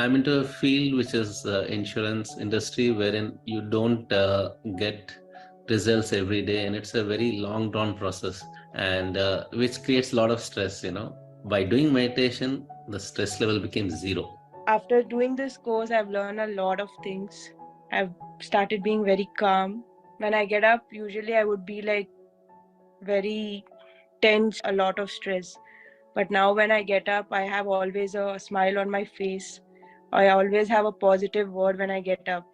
I'm into a field which is insurance industry, wherein you don't get results every day, and it's a very long drawn process, and which creates a lot of stress. By doing meditation, the stress level became zero. After doing this course, I've learned a lot of things. I've started being very calm. When I get up, usually I would be like very tense, a lot of stress. But now when I get up, I have always a smile on my face. I always have a positive word when I get up.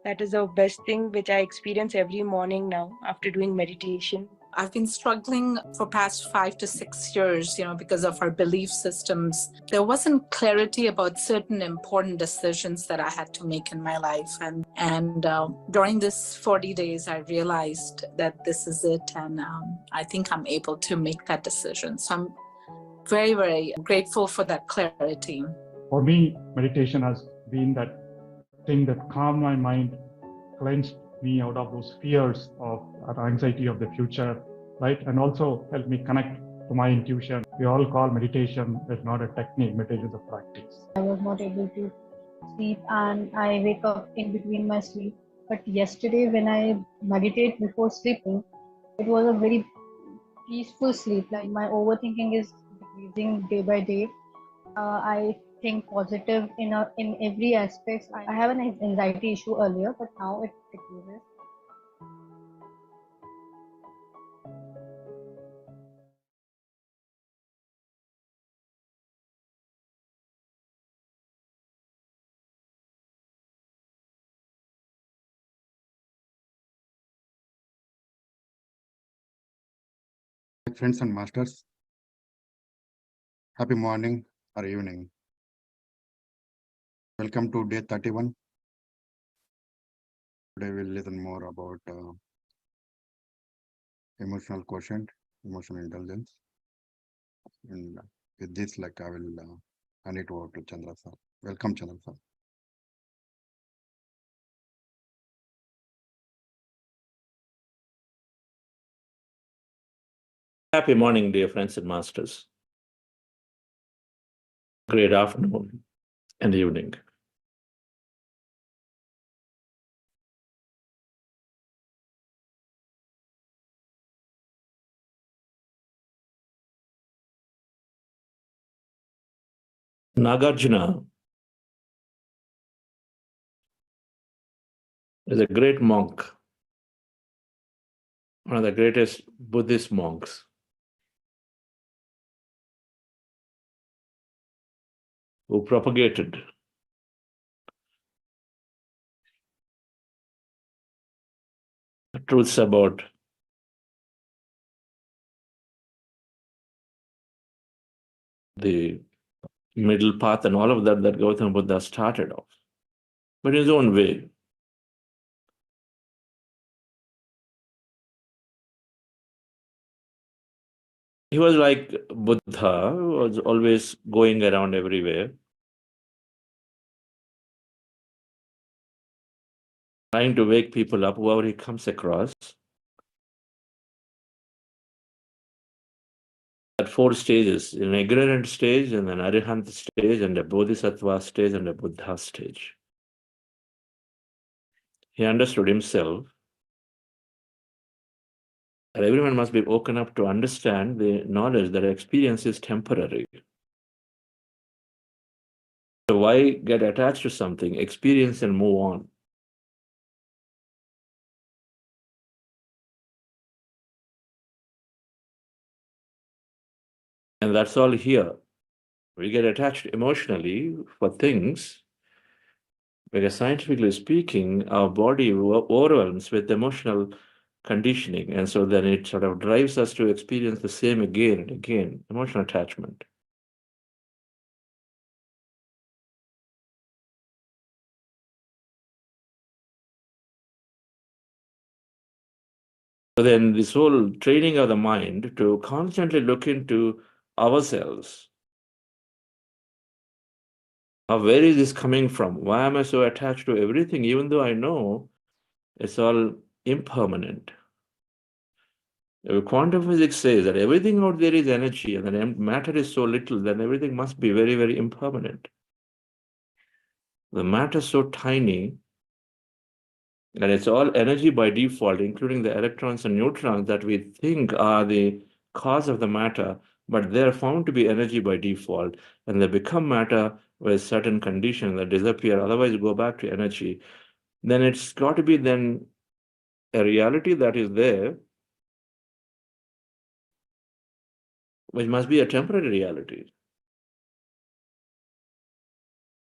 That is the best thing which I experience every morning now after doing meditation. I've been struggling for past 5 to 6 years, because of our belief systems. There wasn't clarity about certain important decisions that I had to make in my life. And during this 40 days, I realized that this is it. And I think I'm able to make that decision. So I'm very, very grateful for that clarity. For me, meditation has been that thing that calmed my mind, cleansed me out of those fears of anxiety of the future, right? And also helped me connect to my intuition. We all call meditation is not a technique, meditation is a practice. I was not able to sleep and I wake up in between my sleep. But yesterday when I meditate before sleeping, it was a very peaceful sleep. Like my overthinking is decreasing day by day. I think positive in every aspect. I have an anxiety issue earlier, but now it decreases. Friends and masters, happy morning or evening. Welcome to day 31. Today we'll listen more about emotional quotient, emotional intelligence. And with this, I will hand it over to Chandra sir. Welcome, Chandra sir. Happy morning, dear friends and masters. Great afternoon and evening. Nagarjuna is a great monk, one of the greatest Buddhist monks. Who propagated the truths about the middle path and all of that Gautama Buddha started off, but in his own way. He was like Buddha, who was always going around everywhere, trying to wake people up, whoever he comes across. At 4 stages, an ignorant stage, and an arihant stage, and a bodhisattva stage, and a Buddha stage. He understood himself that everyone must be woken up to understand the knowledge that experience is temporary. So why get attached to something? Experience and move on. And that's all here. We get attached emotionally for things, because scientifically speaking, our body overwhelms with emotional conditioning. And so then it sort of drives us to experience the same again and again, emotional attachment. So then this whole training of the mind to constantly look into ourselves. Where is this coming from? Why am I so attached to everything, even though I know it's all impermanent? Quantum physics says that everything out there is energy, and that matter is so little that everything must be very, very impermanent. The matter is so tiny, and it's all energy by default, including the electrons and neutrons that we think are the cause of the matter, but they're found to be energy by default, and they become matter with certain conditions that disappear, otherwise go back to energy. Then it's got to be then a reality that is there, which must be a temporary reality.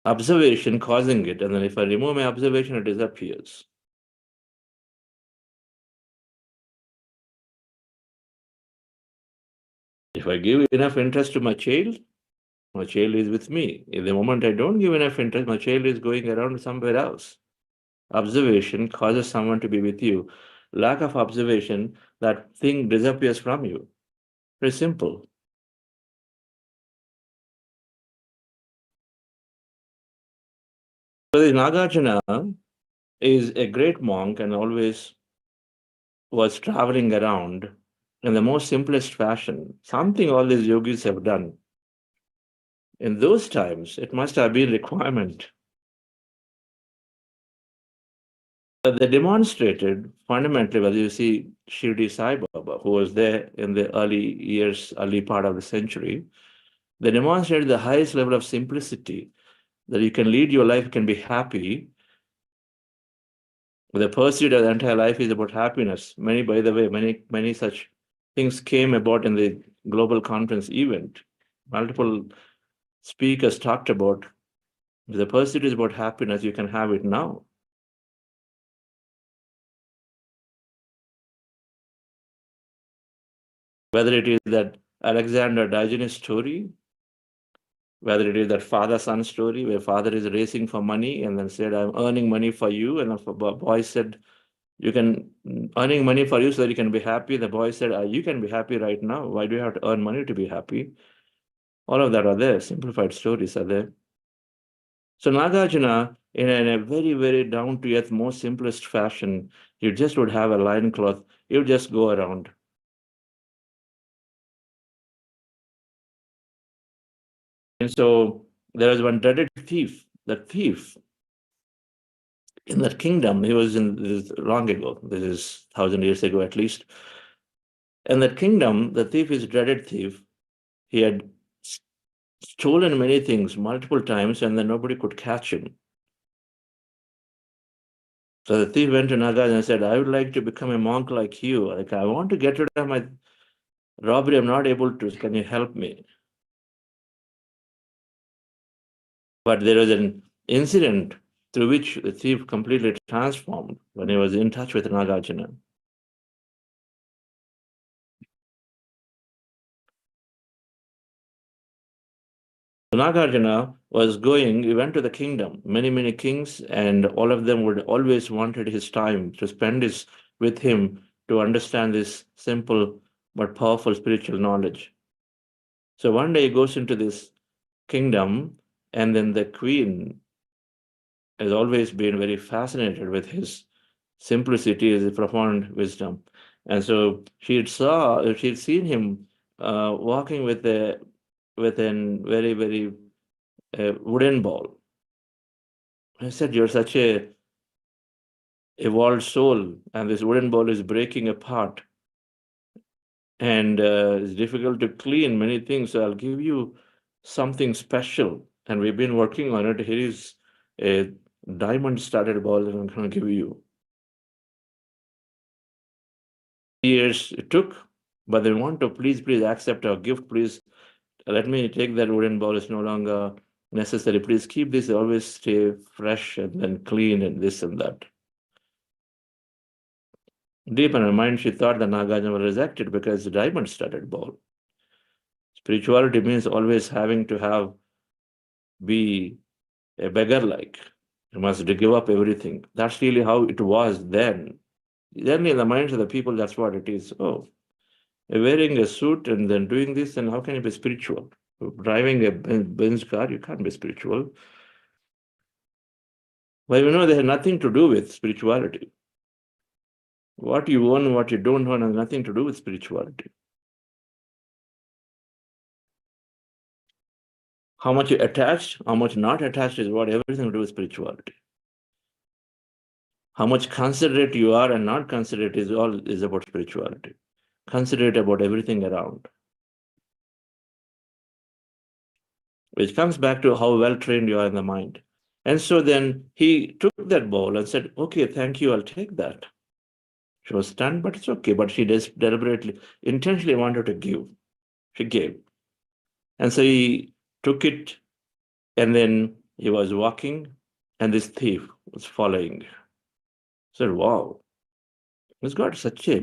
Observation causing it, and then if I remove my observation, it disappears. If I give enough interest to my child is with me. In the moment I don't give enough interest, my child is going around somewhere else. Observation causes someone to be with you. Lack of observation, that thing disappears from you. Very simple. So the Nagarjuna is a great monk and always was traveling around in the most simplest fashion, something all these yogis have done. In those times, it must have been requirement. They demonstrated fundamentally, whether you see Shirdi Sai Baba, who was there in the early years, early part of the century, they demonstrated the highest level of simplicity, that you can lead your life, you can be happy. The pursuit of the entire life is about happiness. By the way, many such things came about in the global conference event. Multiple speakers talked about, if the pursuit is about happiness, you can have it now. Whether it is that Alexander Diogenes story, whether it is that father-son story where father is racing for money and then said, I'm earning money for you. And the boy said, you can earning money for you so that you can be happy. The boy said, you can be happy right now. Why do you have to earn money to be happy? All of that are there. Simplified stories are there. So Nagarjuna, in a very, very down-to-earth, most simplest fashion, you just would have a loincloth. You just go around. And so there was one dreaded thief. The thief in that kingdom, he was in this long ago. This is 1,000 years ago at least. And that kingdom, the thief is a dreaded thief. He had stolen many things multiple times, and then nobody could catch him. So the thief went to Nagarjuna and said, I would like to become a monk like you. Like, I want to get rid of my robbery. I'm not able to. Can you help me? But there was an incident through which the thief completely transformed when he was in touch with Nagarjuna. Nagarjuna was going, he went to the kingdom, many kings, and all of them would always wanted his time to spend with him to understand this simple but powerful spiritual knowledge. So one day he goes into this kingdom, and then the queen has always been very fascinated with his simplicity, his profound wisdom. And so she'd seen him walking with a very wooden ball. I said, you're such a evolved soul, and this wooden ball is breaking apart, and it's difficult to clean many things. So I'll give you something special, and we've been working on it. Here is a diamond-studded ball that I'm going to give you. Years it took, but they want to please accept our gift. Please let me take that wooden ball. It's no longer necessary. Please keep this. Always stay fresh and then clean and this and that. Deep in her mind, she thought the Nagarjuna was rejected because it's a diamond-studded ball. Spirituality means always having to be a beggar-like. You must give up everything. That's really how it was then. Then in the minds of the people, that's what it is. Oh, you're wearing a suit and then doing this, and how can you be spiritual? Driving a Benz car, you can't be spiritual. Well, they have nothing to do with spirituality. What you own, what you don't own has nothing to do with spirituality. How much you attached, how much not attached is what everything to do with spirituality. How much considerate you are and not considerate is about spirituality. Considerate about everything around. Which comes back to how well trained you are in the mind. And so then he took that bowl and said, okay, thank you, I'll take that. She was stunned, but it's okay. But she deliberately, intentionally wanted to give. She gave. And so he took it, and then he was walking, and this thief was following. Said, wow, he's got such a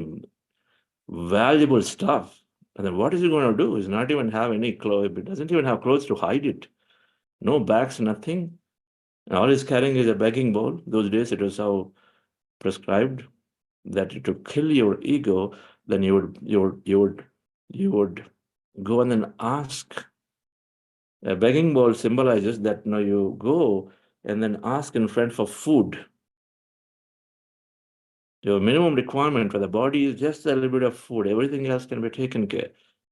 valuable stuff. And then what is he going to do? He's not even have any clothes. He doesn't even have clothes to hide it. No bags, nothing. And all he's carrying is a begging bowl. Those days it was how prescribed that to kill your ego, then you would go and then ask. A begging bowl symbolizes that you go and then ask in front for food. Your minimum requirement for the body is just a little bit of food. Everything else can be taken care.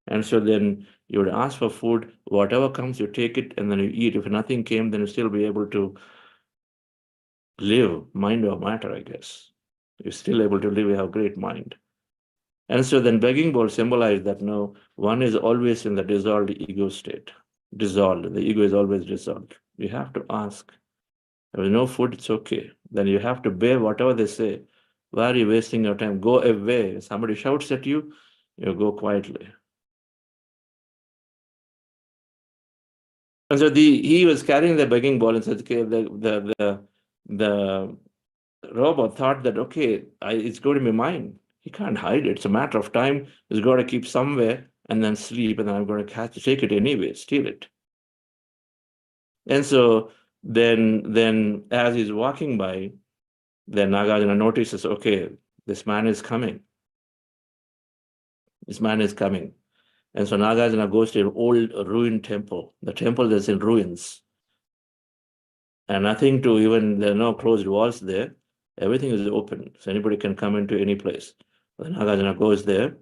And so then you would ask for food. Whatever comes, you take it and then you eat. If nothing came, then you still be able to live, mind or matter, I guess. You're still able to live, you have great mind. And so then begging bowl symbolizes that one is always in the dissolved ego state. Dissolved. The ego is always dissolved. You have to ask. If there's no food, it's okay. Then you have to bear whatever they say. Why are you wasting your time? Go away. If somebody shouts at you, you go quietly. And so he was carrying the begging bowl and said, okay, the robot thought that, okay, it's going to be mine. He can't hide it. It's a matter of time. He's got to keep somewhere and then sleep, and then I'm going to take it anyway, steal it. And so then as he's walking by, then Nagarjuna notices, okay, this man is coming. This man is coming. And so Nagarjuna goes to an old ruined temple, the temple that's in ruins. And nothing to even, there are no closed walls there. Everything is open. So anybody can come into any place. Then Nagarjuna goes there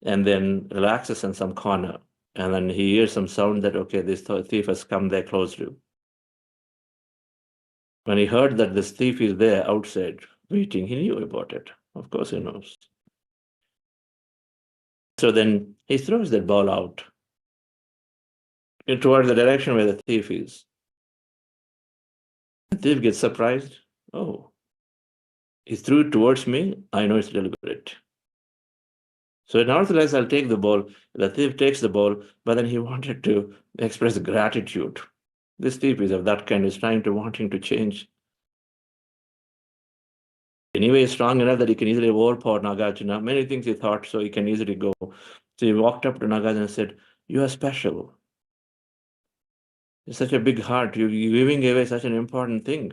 and then relaxes in some corner. And then he hears some sound that, okay, this thief has come there close to. When he heard that this thief is there outside waiting, he knew about it. Of course he knows. So then he throws that ball out toward the direction where the thief is. The thief gets surprised. Oh, he threw it towards me. I know it's deliberate. So in orthodox, I'll take the ball. The thief takes the ball, but then he wanted to express gratitude. This thief is of that kind, is wanting to change. Anyway, he's strong enough that he can easily overpower Nagarjuna. Many things he thought, so he can easily go. So he walked up to Nagarjuna and said, you are special. You're such a big heart. You're giving away such an important thing.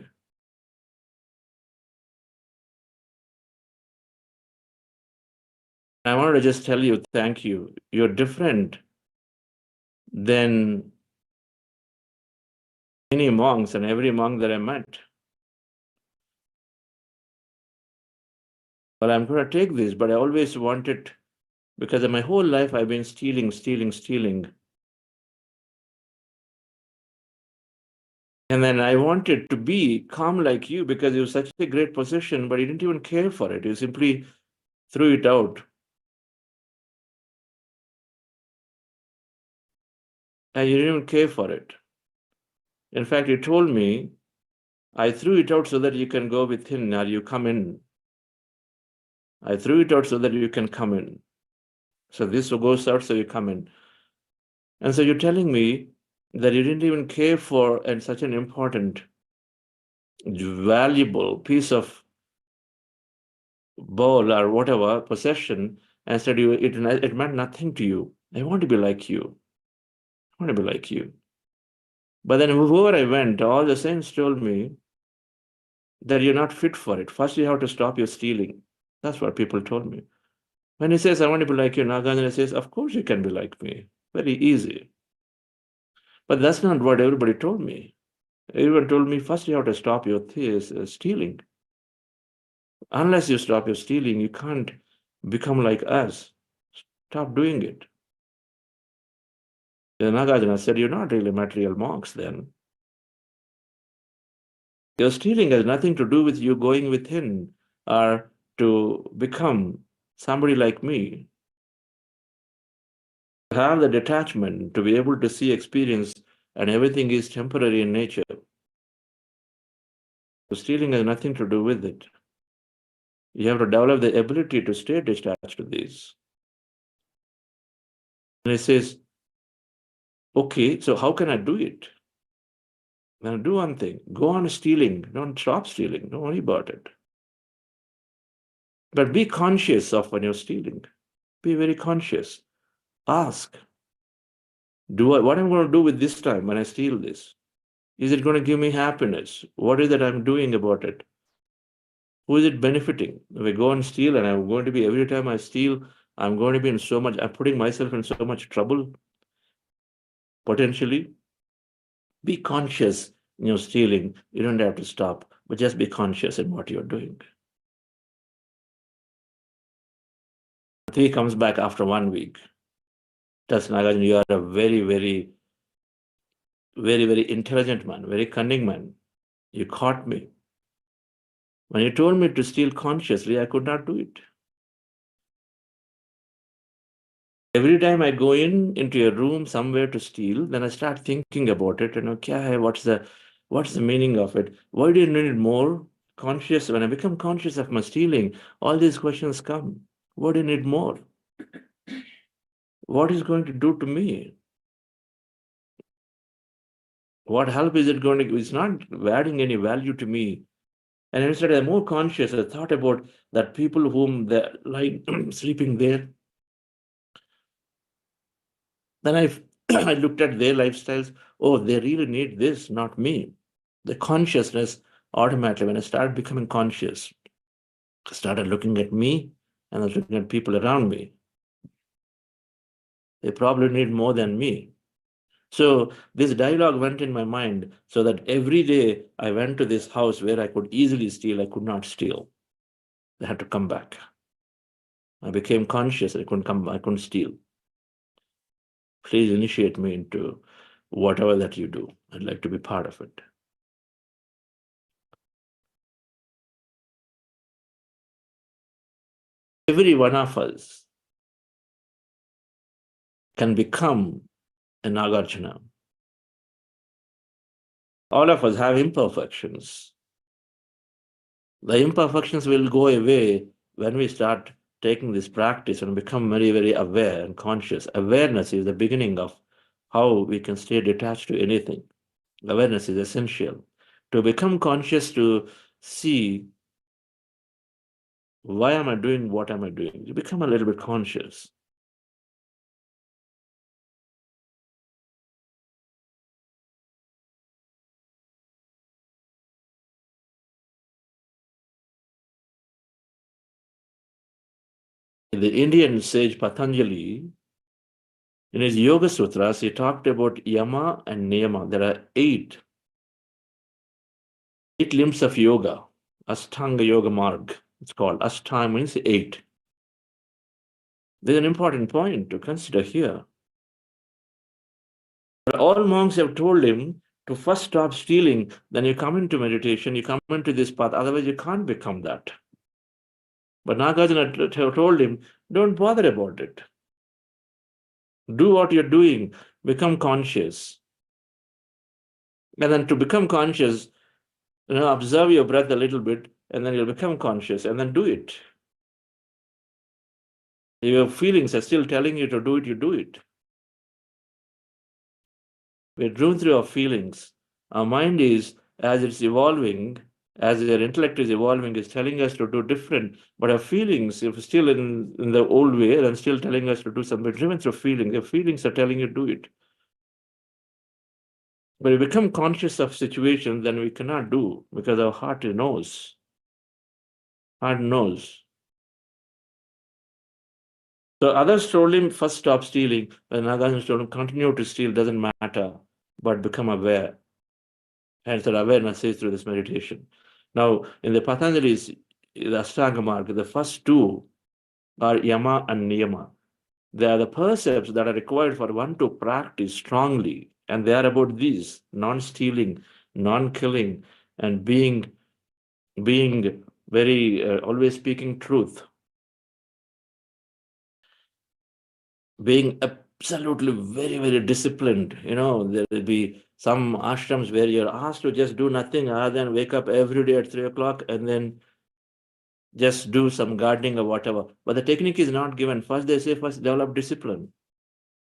I wanted to just tell you, thank you. You're different than many monks and every monk that I met. Well, I'm going to take this, but I always wanted, because of my whole life I've been stealing. And then I wanted to be calm like you because you were such a great position, but you didn't even care for it. You simply threw it out. And you didn't even care for it. In fact, you told me, I threw it out so that you can go within, or you come in. I threw it out so that you can come in. So this goes out, so you come in. And so you're telling me that you didn't even care for and such an important, valuable piece of ball or whatever, possession, and said it meant nothing to you. I want to be like you. I want to be like you. But then wherever I went, all the saints told me that you're not fit for it. First, you have to stop your stealing. That's what people told me. When he says, I want to be like you, Nagarjuna says, of course you can be like me. Very easy. But that's not what everybody told me. Everyone told me, first you have to stop your stealing. Unless you stop your stealing, you can't become like us. Stop doing it. Then Nagarjuna said, you're not really material monks then. Your stealing has nothing to do with you going within or to become somebody like me. Have the detachment to be able to see, experience, and everything is temporary in nature. So stealing has nothing to do with it. You have to develop the ability to stay detached to these. And he says, okay, so how can I do it? Then do one thing. Go on stealing. Don't stop stealing. Don't worry about it. But be conscious of when you're stealing. Be very conscious. Ask, what am I going to do with this time when I steal this? Is it going to give me happiness? What is it I'm doing about it? Who is it benefiting? If I go and steal and I'm going to be, every time I steal, I'm going to be in so much, I'm putting myself in so much trouble, potentially. Be conscious in your stealing. You don't have to stop, but just be conscious in what you're doing. He comes back after 1 week. Tells Nagarjuna, you are a very, very, very, very intelligent man, very cunning man. You caught me. When you told me to steal consciously, I could not do it. Every time I go into a room somewhere to steal, then I start thinking about it and okay, what's the meaning of it? Why do you need more? Conscious, when I become conscious of my stealing, all these questions come. What do you need more? What is going to do to me? What help is it going to give? It's not adding any value to me. And instead, I'm more conscious. I thought about that people whom they're lying sleeping there. Then I looked at their lifestyles. Oh, they really need this, not me. The consciousness automatically, when I started becoming conscious, I started looking at me and I was looking at people around me. They probably need more than me. So this dialogue went in my mind so that every day I went to this house where I could easily steal, I could not steal. I had to come back. I became conscious, I couldn't steal. Please initiate me into whatever that you do. I'd like to be part of it. Every one of us can become a Nagarjuna. All of us have imperfections. The imperfections will go away when we start taking this practice and become very, very aware and conscious. Awareness is the beginning of how we can stay detached to anything. Awareness is essential. To become conscious, to see, why am I doing what am I doing? You become a little bit conscious. The Indian sage Patanjali, in his Yoga Sutras, he talked about Yama and Niyama. There are eight limbs of yoga. Ashtanga Yoga Marg, it's called. Ashtanga means 8. There's an important point to consider here. All monks have told him to first stop stealing, then you come into meditation, you come into this path, otherwise you can't become that. But Nagarjuna told him, don't bother about it. Do what you're doing, become conscious. And then to become conscious, observe your breath a little bit, and then you'll become conscious, and then do it. Your feelings are still telling you to do it, you do it. We're driven through our feelings. Our mind is, as it's evolving, as your intellect is evolving, is telling us to do different. But our feelings, if still in the old way, then still telling us to do something. We're driven through feelings. Your feelings are telling you to do it. When we become conscious of situations, then we cannot do, because our heart knows. Heart knows. So others told him, first stop stealing. And Nagarjuna told him, continue to steal, doesn't matter, but become aware. And so awareness is through this meditation. Now, in the Patanjali's, the Ashtanga Marga, the first two are Yama and Niyama. They are the percepts that are required for one to practice strongly. And they are about these: non-stealing, non-killing, and being very always speaking truth, being absolutely very disciplined. There will be some ashrams where you're asked to just do nothing other than wake up every day at 3 o'clock and then just do some gardening or whatever. But the technique is not given. First, they say, first develop discipline.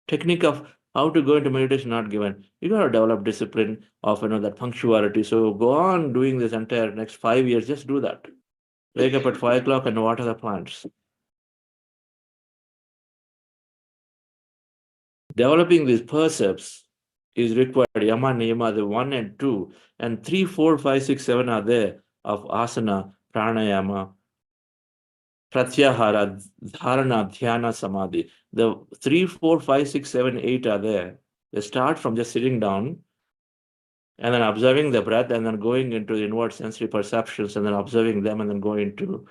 Technique of how to go into meditation not given. You got to develop discipline of that punctuality. So go on doing this entire next 5 years. Just do that. Wake up at 5 o'clock and water the plants. Developing these percepts is required. Yama, Niyama, the 1 and 2, and 3, 4, 5, 6, 7 are there of asana, pranayama, pratyahara, dharana, dhyana, samadhi. The 3, 4, 5, 6, 7, 8 are there. They start from just sitting down and then observing the breath and then going into the inward sensory perceptions and then observing them and then going into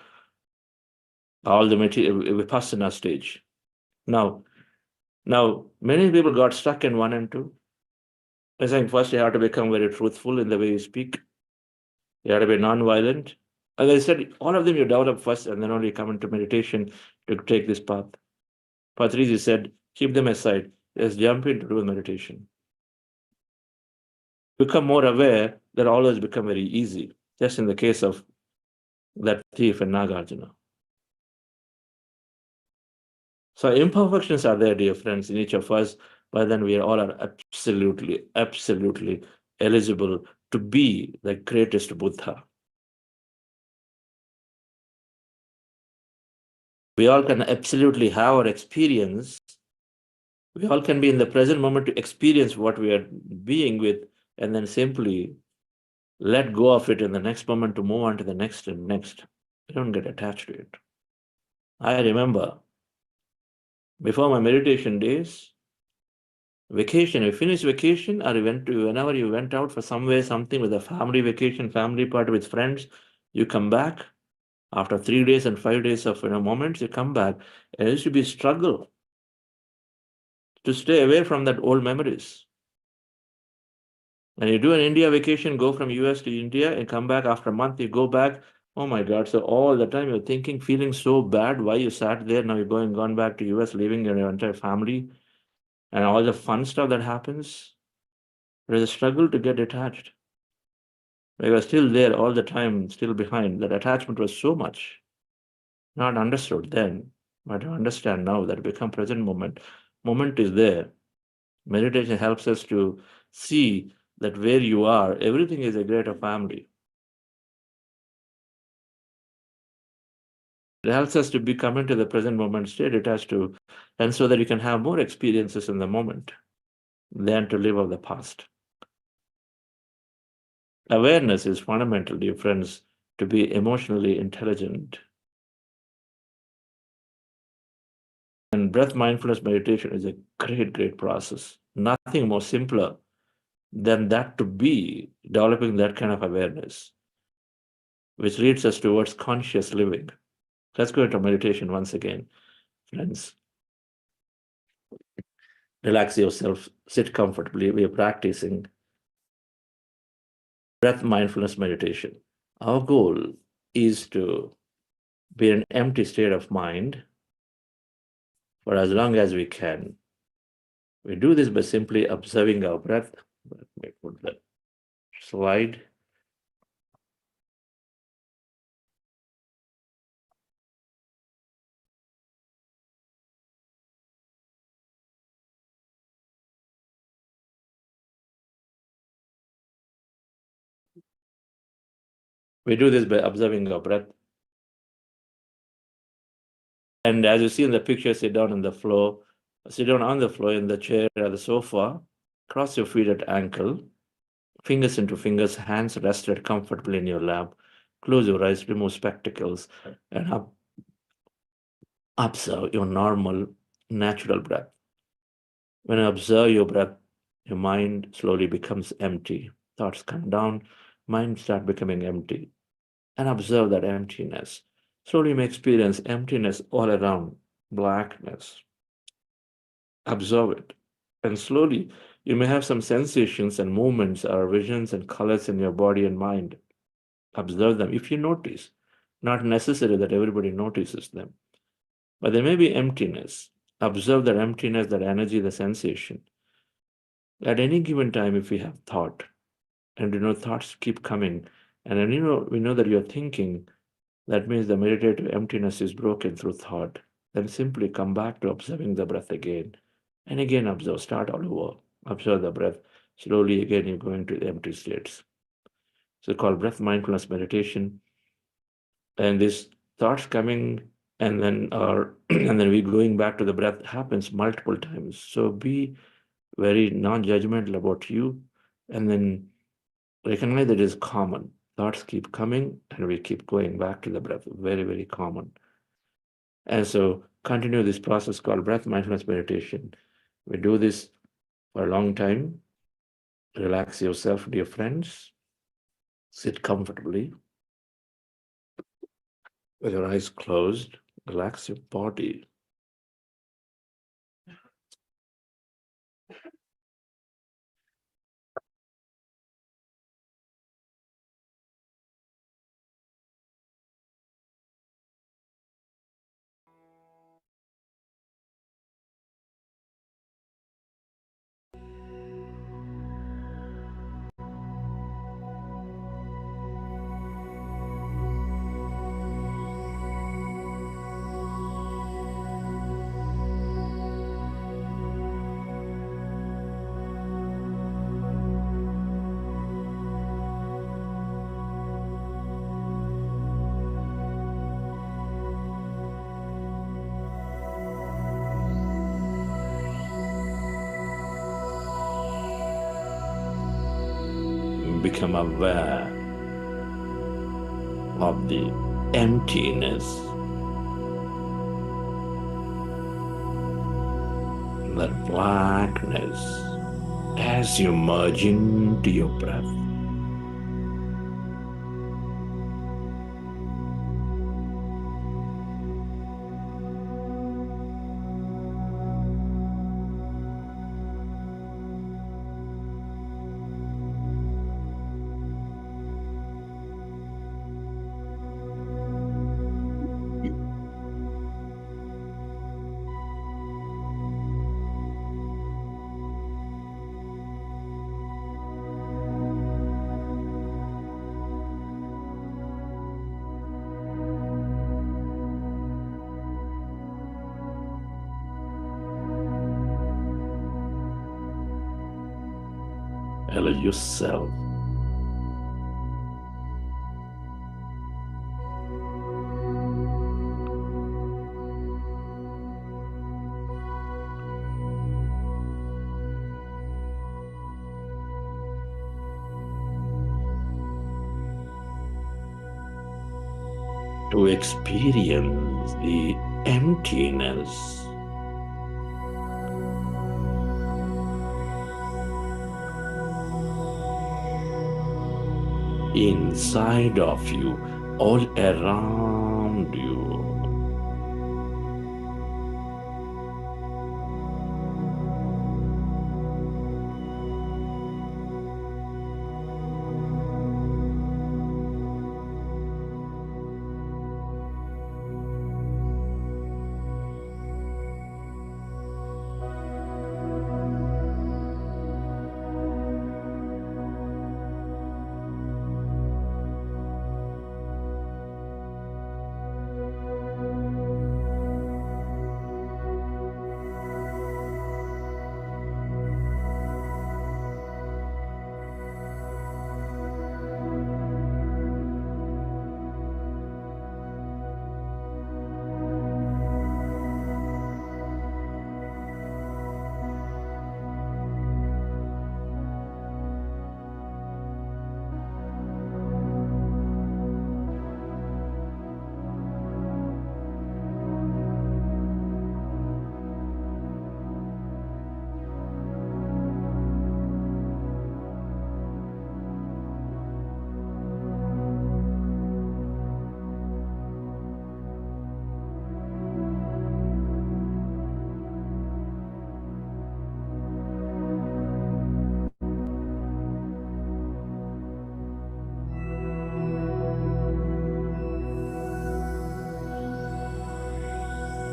all the vipassana stage. Now, many people got stuck in 1 and 2. I think first you have to become very truthful in the way you speak. You have to be non-violent. As I said, all of them you develop first and then only come into meditation to take this path. Patriji said, keep them aside. Just jump in to do meditation. Become more aware, that always become very easy. Just in the case of that thief and Nagarjuna. So imperfections are there, dear friends, in each of us, but then we all are absolutely eligible to be the greatest Buddha. We all can absolutely have our experience. We all can be in the present moment to experience what we are being with, and then simply let go of it in the next moment to move on to the next and next. We don't get attached to it. I remember before my meditation days, vacation, you finish vacation, or whenever you went out for somewhere, something with a family vacation, family party with friends, you come back after 3 days and 5 days of moments, you come back, and it used to be a struggle to stay away from that old memories. When you do an India vacation, go from US to India and come back after a month, you go back, oh my God, so all the time you're thinking, feeling so bad, why you sat there, now you're gone back to US, leaving your entire family, and all the fun stuff that happens. There's a struggle to get detached. We were still there all the time, still behind. That attachment was so much. Not understood then, but to understand now that become present moment. Moment is there. Meditation helps us to see that where you are, everything is a greater family. It helps us to be coming to the present moment, stay detached to, and so that you can have more experiences in the moment than to live of the past. Awareness is fundamental, dear friends, to be emotionally intelligent. And breath mindfulness meditation is a great process. Nothing more simpler than that, to be developing that kind of awareness, which leads us towards conscious living. Let's go into meditation once again, friends. Relax yourself, sit comfortably. We are practicing breath mindfulness meditation. Our goal is to be in an empty state of mind for as long as we can. We do this by simply observing our breath. Let me put the slide. We do this by observing our breath. And as you see in the picture, sit down on the floor, sit down on the floor in the chair or the sofa, cross your feet at ankle, fingers into fingers, hands rested comfortably in your lap. Close your eyes, remove spectacles, and observe your normal, natural breath. When you observe your breath, your mind slowly becomes empty. Thoughts come down, mind start becoming empty. And observe that emptiness. Slowly you may experience emptiness all around, blackness. Observe it. And slowly, you may have some sensations and movements or visions and colors in your body and mind. Observe them if you notice. Not necessary that everybody notices them. But there may be emptiness. Observe that emptiness, that energy, the sensation. At any given time, if we have thought, and thoughts keep coming, and then we know that you're thinking, that means the meditative emptiness is broken through thought. Then simply come back to observing the breath again. And again observe, start all over. Observe the breath. Slowly again you go into the empty states. So called breath mindfulness meditation. And these thoughts coming and then and then we going back to the breath happens multiple times. So be very non-judgmental about you, and then recognize that it is common. Thoughts keep coming and we keep going back to the breath. Very, very common. And so continue this process called breath mindfulness meditation. We do this for a long time. Relax yourself, dear friends. Sit comfortably with your eyes closed. Relax your body. Become aware of the emptiness, that blackness as you merge into your breath. Allow yourself to experience the emptiness inside of you, all around you.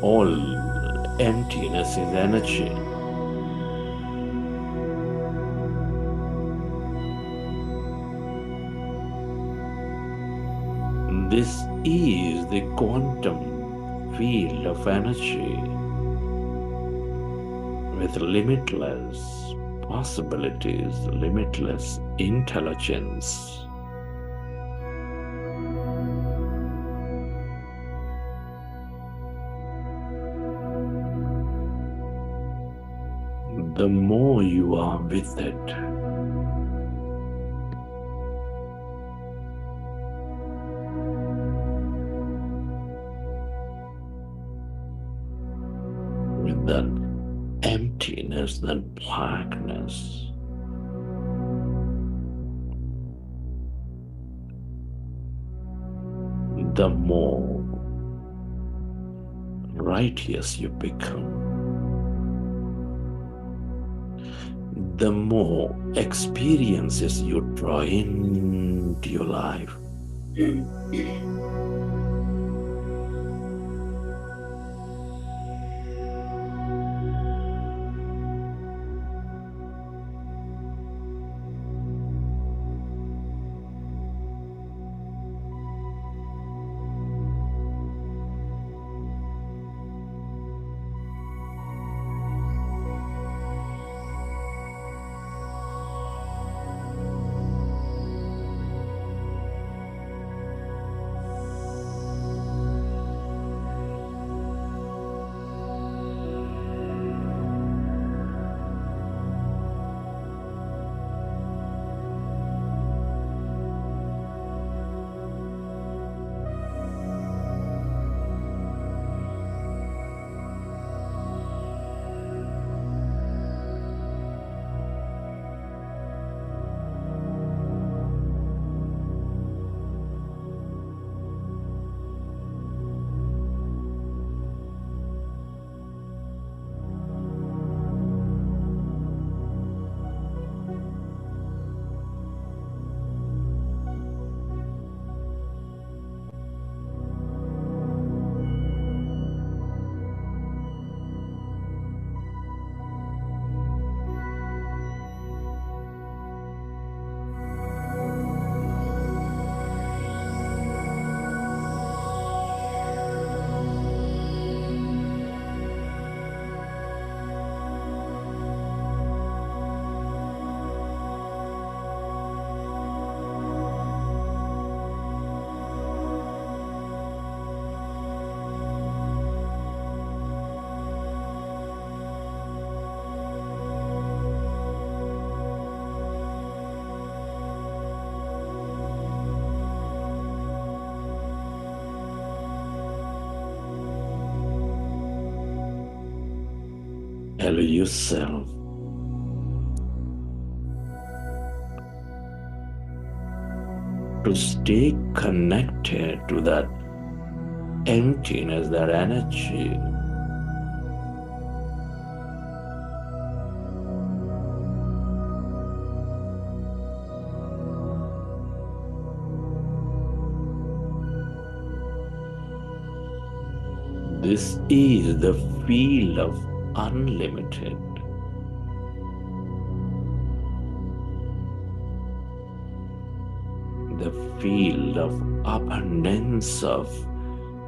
all emptiness is energy. This is the quantum field of energy with limitless possibilities, limitless intelligence. The more you are with it, with that emptiness, that blackness, the more righteous you become, the more experiences you draw into your life. Allow yourself to stay connected to that emptiness, that energy. This is the field of unlimited. The field of abundance of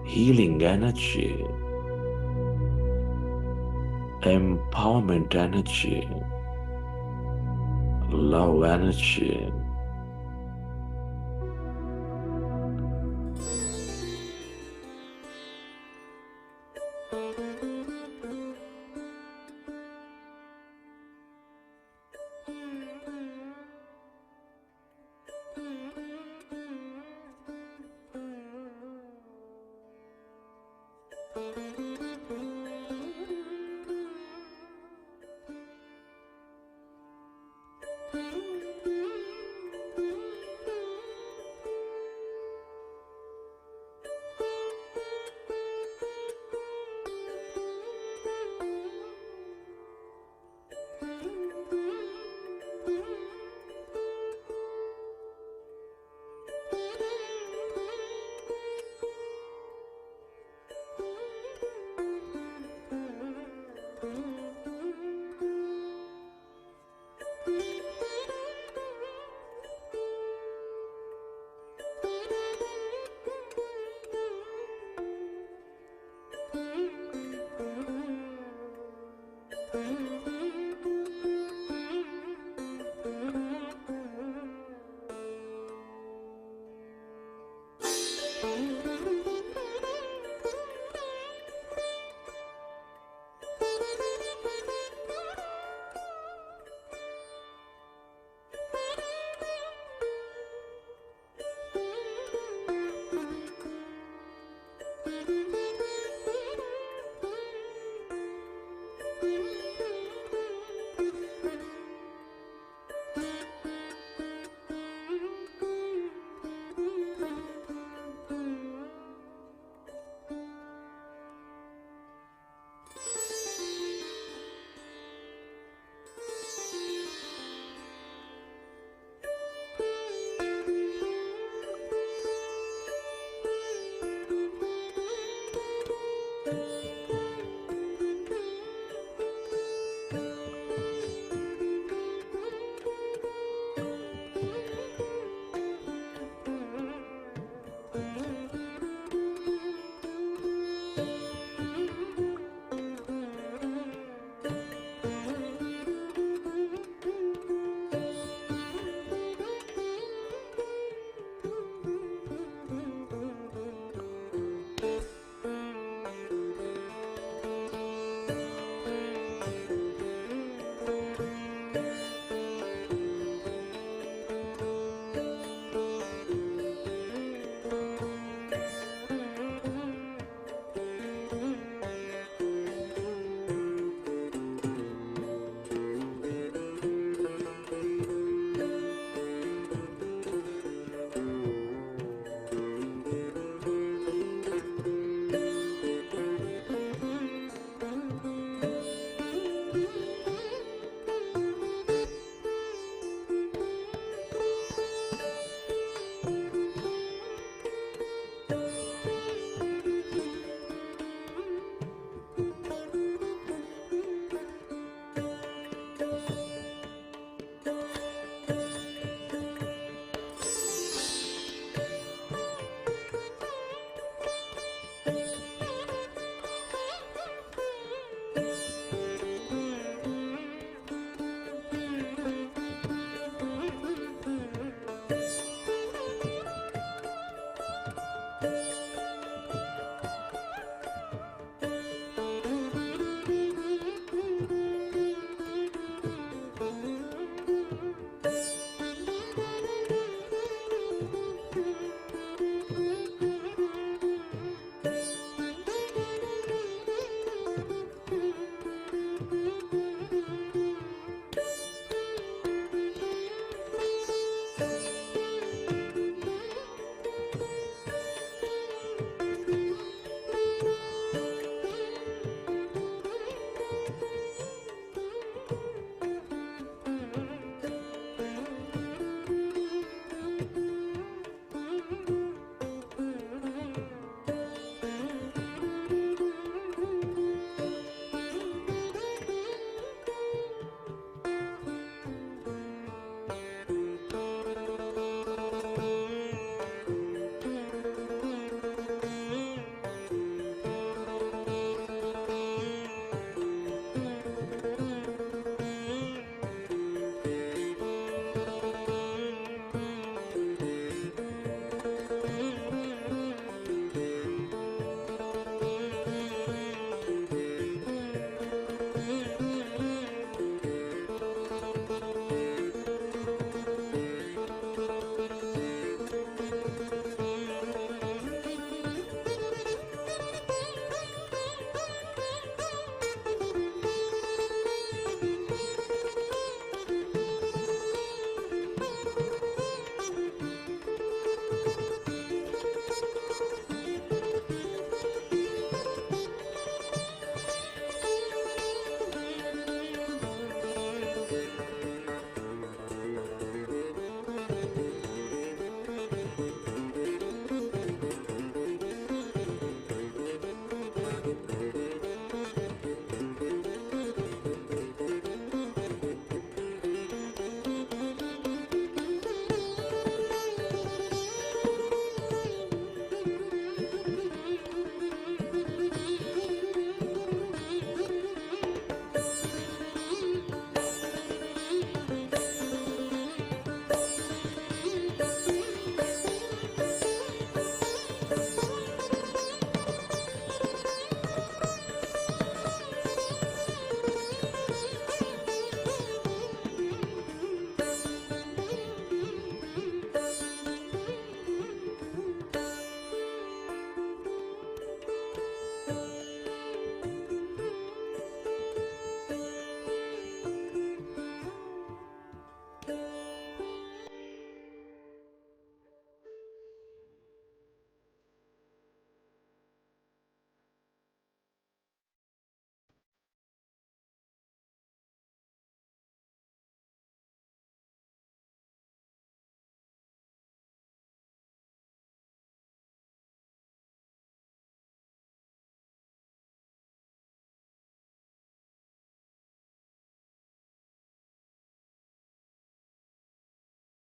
healing energy, empowerment energy, love energy.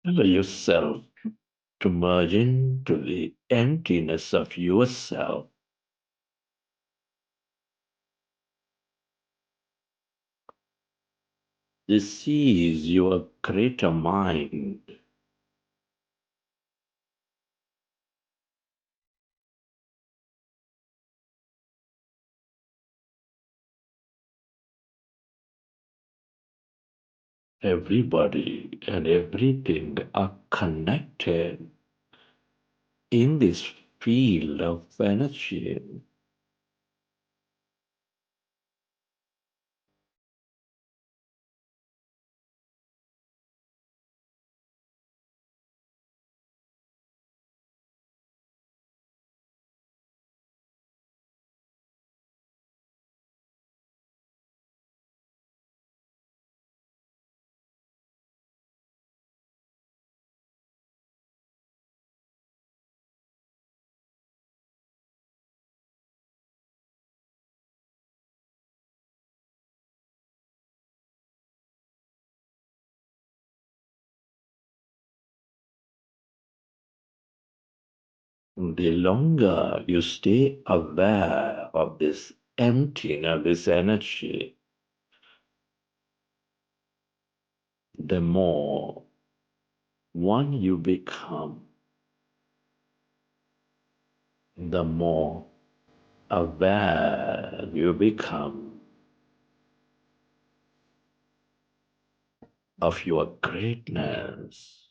Allow yourself to merge into the emptiness of yourself. This is your greater mind. Everybody and everything are connected in this field of energy. The longer you stay aware of this emptiness, this energy, the more one you become, the more aware you become of your greatness.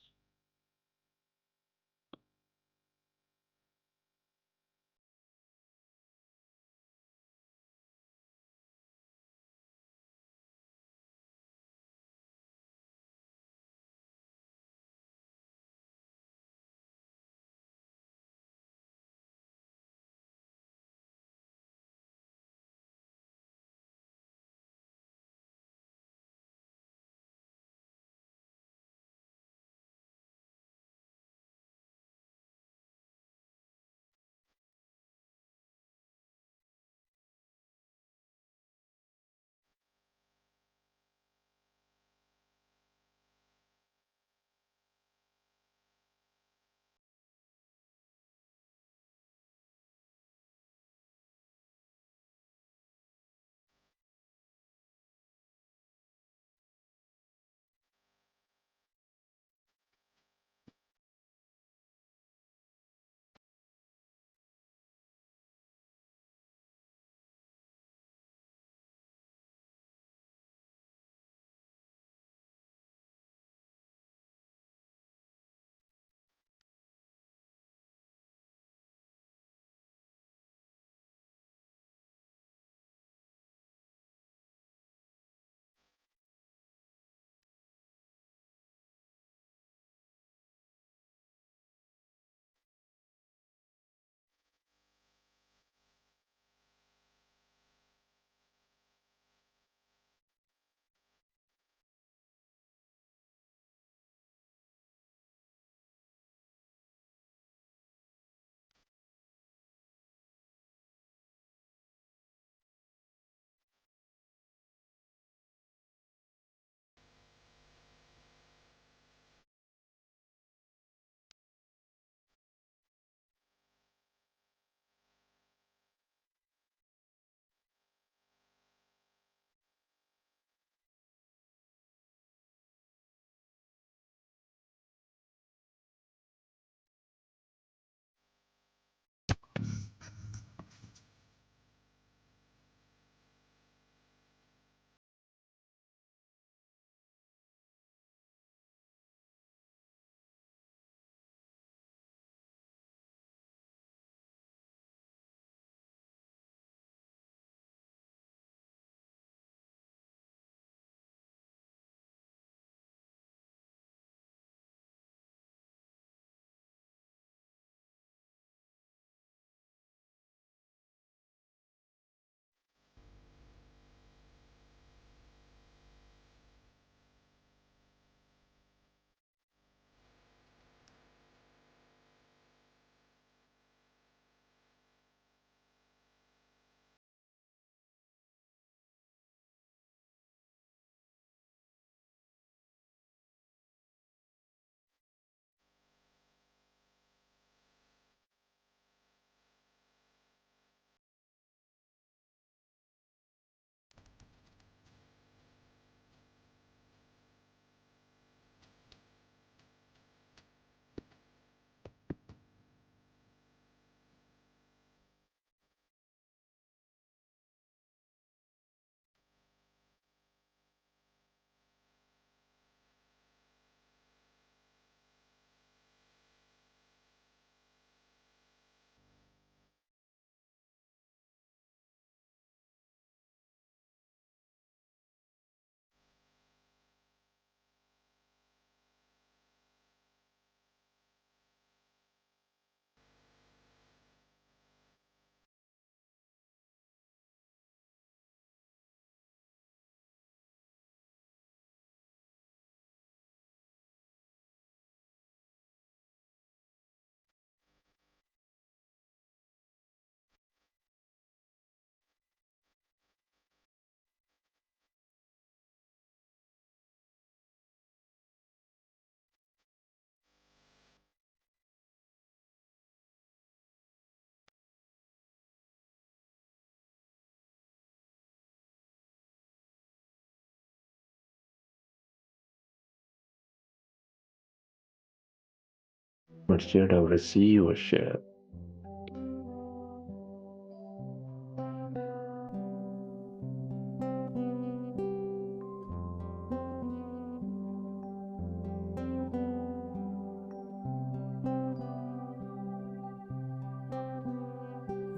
Instead of receive or share.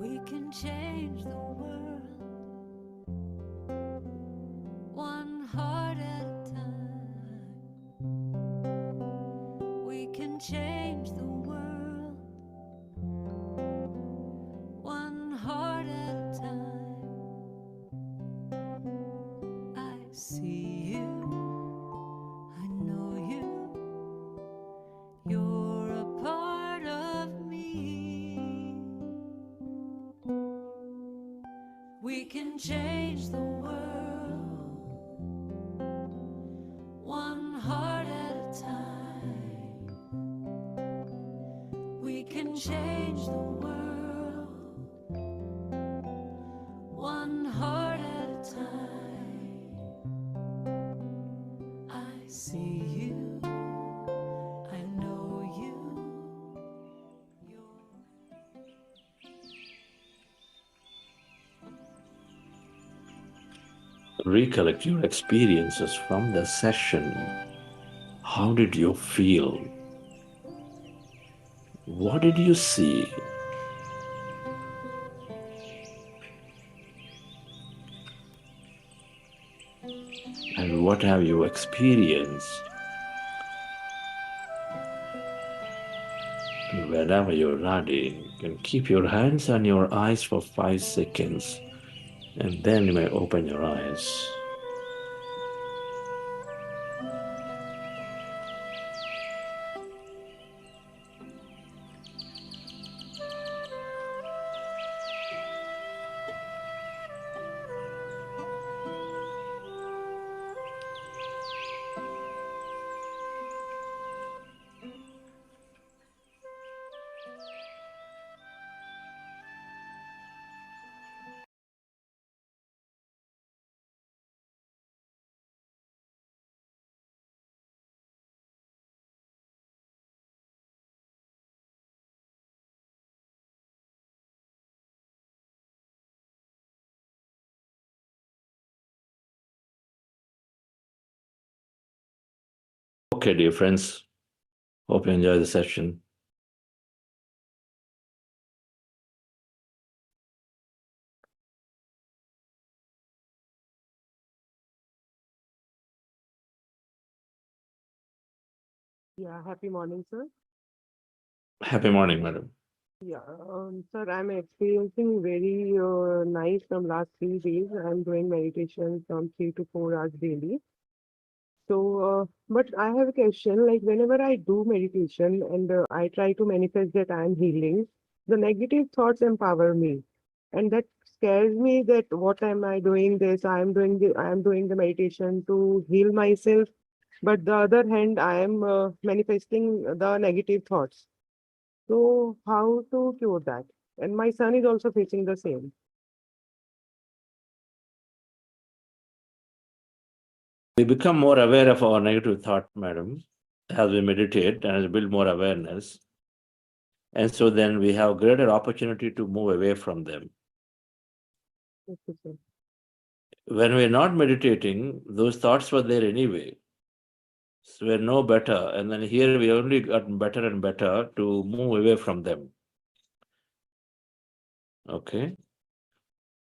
We can change the world one heart at a time. We can change the world one heart at a time. I see you, I know you, you're a part of me. We can change the world one heart at a time. We can change the world one heart at a time. I see you, I know you, you're Recollect your experiences from the session. How did you feel? What did you see? And what have you experienced? And whenever you're ready, you can keep your hands on your eyes for 5 seconds, and then you may open your eyes. Okay, dear friends, hope you enjoy the session. Yeah, happy morning, sir. Happy morning, madam. Yeah, sir, I'm experiencing very nice from last 3 days. I'm doing meditation from 3 to 4 hours daily. So, but I have a question, like whenever I do meditation and I try to manifest that I'm healing, the negative thoughts empower me. And that scares me that what am I doing this? I'm doing the meditation to heal myself. But the other hand, I am manifesting the negative thoughts. So how to cure that? And my son is also facing the same. We become more aware of our negative thought, madam, as we meditate and as we build more awareness. And so then we have greater opportunity to move away from them. Okay, sir. When we're not meditating, those thoughts were there anyway. So we're no better. And then here we only gotten better and better to move away from them. Okay.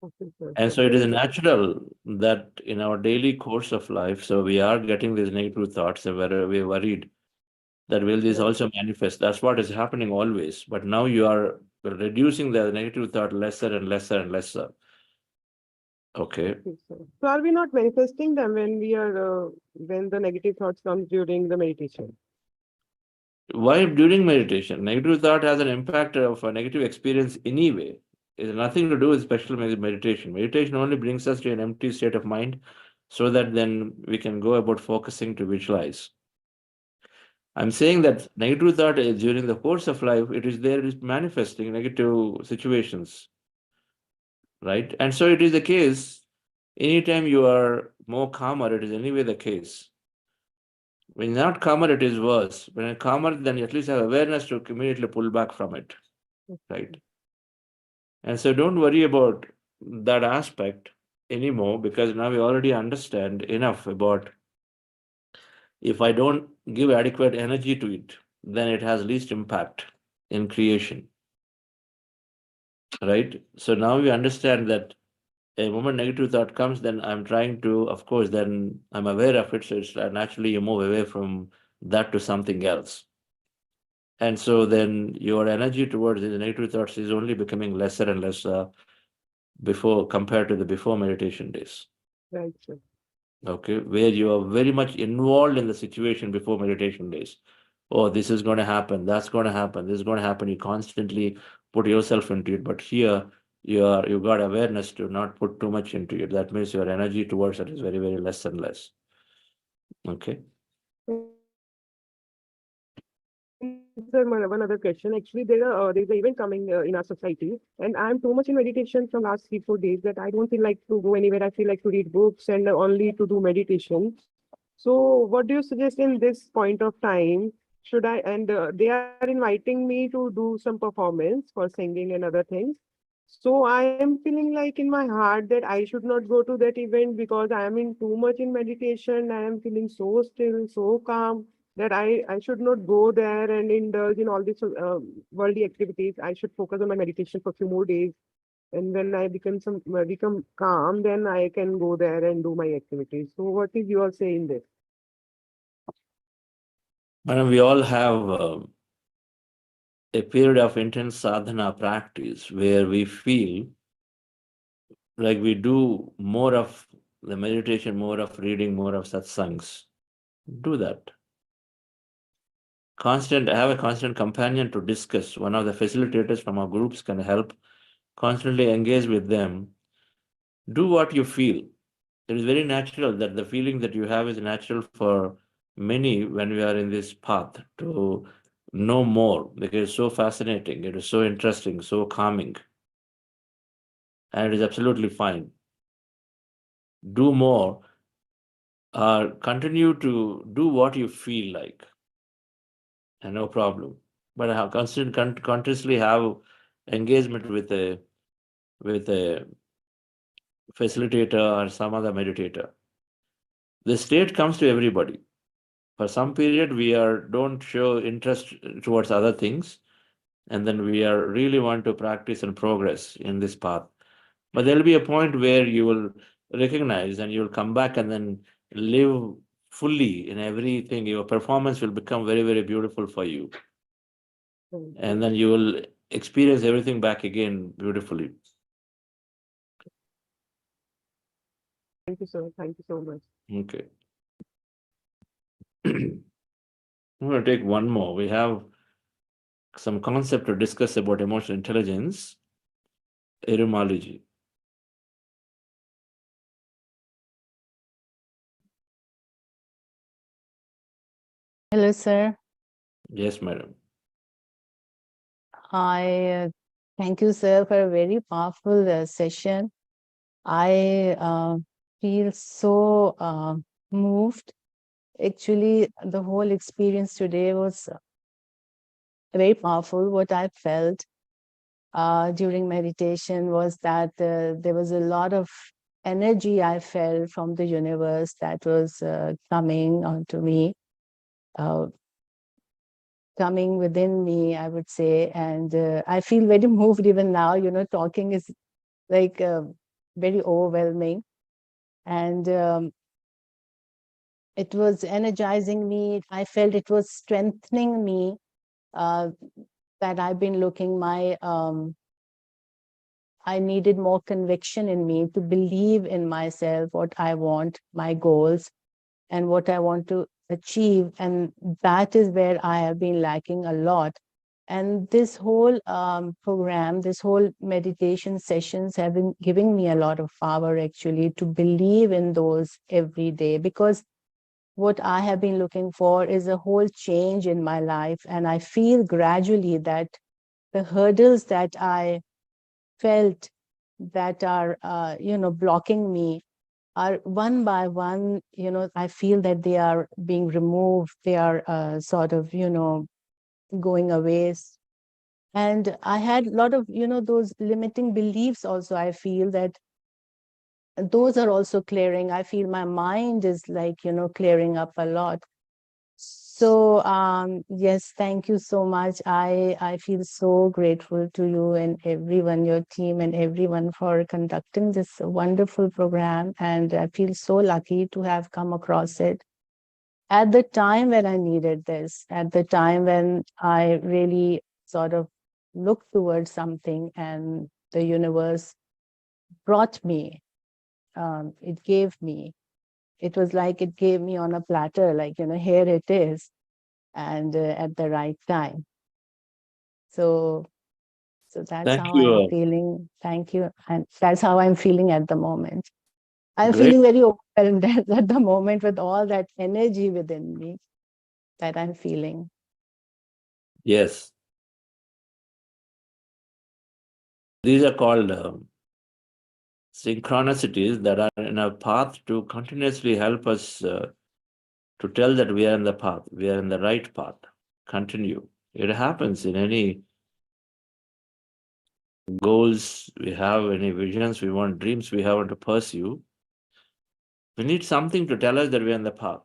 Okay, sir. And so it is natural that in our daily course of life, so we are getting these negative thoughts and we're worried that will this also manifest. That's what is happening always. But now you are reducing the negative thought lesser and lesser and lesser. Okay. Okay, sir. So are we not manifesting them when we are when the negative thoughts comes during the meditation? Why during meditation? Negative thought has an impact of a negative experience anyway. It has nothing to do with special meditation. Meditation only brings us to an empty state of mind so that then we can go about focusing to visualize. I'm saying that negative thought is during the course of life, it is manifesting negative situations, right? And so it is the case, anytime you are more calmer, it is anyway the case. When you're not calmer, it is worse. When you're calmer, then you at least have awareness to immediately pull back from it, right? And so don't worry about that aspect anymore, because now we already understand enough about if I don't give adequate energy to it, then it has least impact in creation, right? So now we understand that a moment negative thought comes, then I'm trying to, of course, then I'm aware of it. So it's naturally you move away from that to something else. And so then your energy towards the negative thoughts is only becoming lesser and lesser before compared to the before meditation days. Right, sir. Okay, where you are very much involved in the situation before meditation days. Oh, this is going to happen, that's going to happen, this is going to happen. You constantly put yourself into it. But here you got awareness to not put too much into it. That means your energy towards it is very, very less and less. Okay. Sir, one other question. Actually, there's an event coming in our society, and I'm too much in meditation from last 3 4 days that I don't feel like to go anywhere. I feel like to read books and only to do meditation. So, what do you suggest in this point of time? Should I? And they are inviting me to do some performance for singing and other things. So I am feeling like in my heart that I should not go to that event because I am in too much in meditation. I am feeling so still, so calm that I should not go there and indulge in all these worldly activities. I should focus on my meditation for a few more days. And when I become calm, then I can go there and do my activities. So what is your say in this? Madam, we all have a period of intense sadhana practice where we feel like we do more of the meditation, more of reading, more of satsangs. Do that. Have a constant companion to discuss. One of the facilitators from our groups can help. Constantly engage with them. Do what you feel. It is very natural that the feeling that you have is natural for many when we are in this path to know more, because it's so fascinating, it is so interesting, so calming, and it is absolutely fine. Do more, continue to do what you feel like, and no problem. But have continuously have engagement with a facilitator or some other meditator. The state comes to everybody. For some period, we don't show interest towards other things, and then we are really want to practice and progress in this path. But there will be a point where you will recognize and you will come back and then live fully in everything. Your performance will become very, very beautiful for you. And then you will experience everything back again beautifully. Thank you, sir. Thank you so much. Okay. I'm going to take one more. We have some concept to discuss about emotional intelligence. Erumalogy. Hello, sir. Yes, madam. I thank you, sir, for a very powerful session. I feel so moved. Actually, the whole experience today was very powerful. What I felt during meditation was that there was a lot of energy I felt from the universe that was coming onto me. Coming within me, I would say, and I feel very moved even now. Talking is like very overwhelming, and it was energizing me. I felt it was strengthening me, that I've been looking I needed more conviction in me to believe in myself, what I want, my goals, and what I want to achieve. And that is where I have been lacking a lot. And this whole program, this whole meditation sessions have been giving me a lot of power actually to believe in those every day, because what I have been looking for is a whole change in my life. And I feel gradually that the hurdles that I felt that are, blocking me are one by one, I feel that they are being removed. They are sort of, going away. And I had a lot of, those limiting beliefs also. I feel that those are also clearing. I feel my mind is like, clearing up a lot. So yes, thank you so much. I feel so grateful to you and everyone, your team and everyone, for conducting this wonderful program. And I feel so lucky to have come across it at the time when I needed this, at the time when I really sort of looked towards something and the universe brought me, it gave me. It was like it gave me on a platter, like, here it is, and at the right time. So that's Thank how I'm you. feeling. Thank you. And that's how I'm feeling at the moment. I'm Great. feeling very overwhelmed at the moment with all that energy within me that I'm feeling. Yes. These are called synchronicities that are in a path to continuously help us to tell that we are in the path, we are in the right path. Continue. It happens in any goals we have, any visions we want, dreams we have to pursue. We need something to tell us that we are in the path.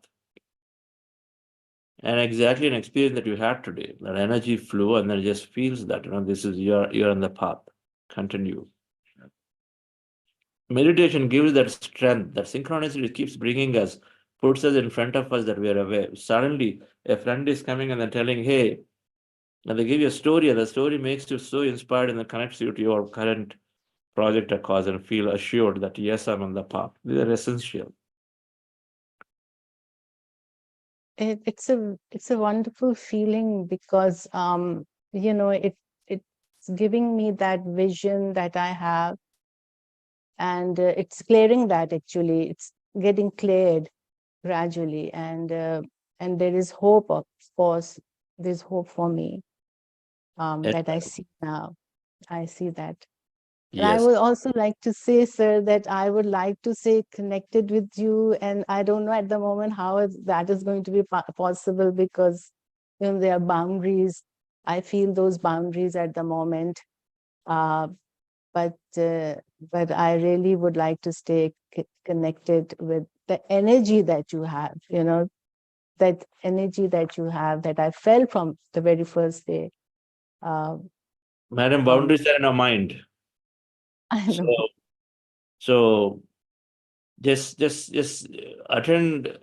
And exactly an experience that you had today, that energy flow, and then it just feels that, this is you're on the path. Continue. Meditation gives that strength, that synchronicity keeps bringing us, puts us in front of us that we are aware. Suddenly, a friend is coming and then telling, hey, and they give you a story, and the story makes you so inspired and then connects you to your current project or cause and feel assured that, yes, I'm on the path. These are essential. It's a wonderful feeling because it's giving me that vision that I have, and it's clearing that. Actually, it's getting cleared gradually, and there is hope. Of course, there's hope for me that I see now. I see that. And I Yes. would also like to say, sir, that I would like to stay connected with you. And I don't know at the moment how that is going to be possible, because there are boundaries. I feel those boundaries at the moment. But I really would like to stay connected with the energy that you have, that energy that you have, that I felt from the very first day. Madam, boundaries are in our mind. I know. So just attend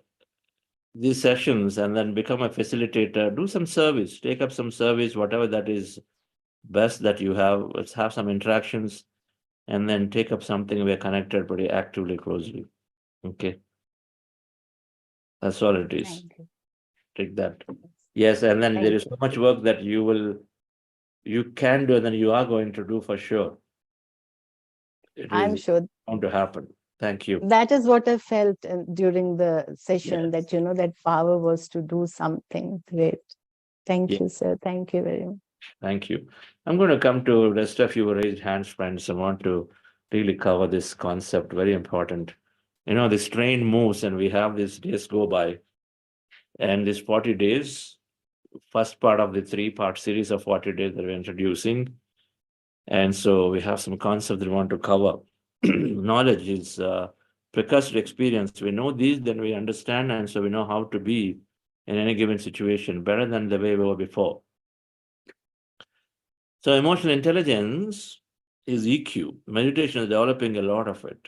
these sessions and then become a facilitator. Do some service, take up some service, whatever that is best that you have. Let's have some interactions and then take up something we're connected pretty actively, closely. Okay. That's all it is. Thank you. Take that. Yes, and then there is so much work that you can do and then you are going to do for sure. I'm sure. Bound to happen. Thank you. That is what I felt during the session, that, that power was to do something great. Thank you, sir. Thank you very much. Thank you. I'm going to come to rest of you raised hands, friends. I want to really cover this concept, very important. This train moves and we have these days go by. And this 40 days, first part of the 3-part series of 40 days that we're introducing. And so we have some concepts that we want to cover. Knowledge is precursor experience. We know these, then we understand, and so we know how to be in any given situation better than the way we were before. So emotional intelligence is EQ. Meditation is developing a lot of it.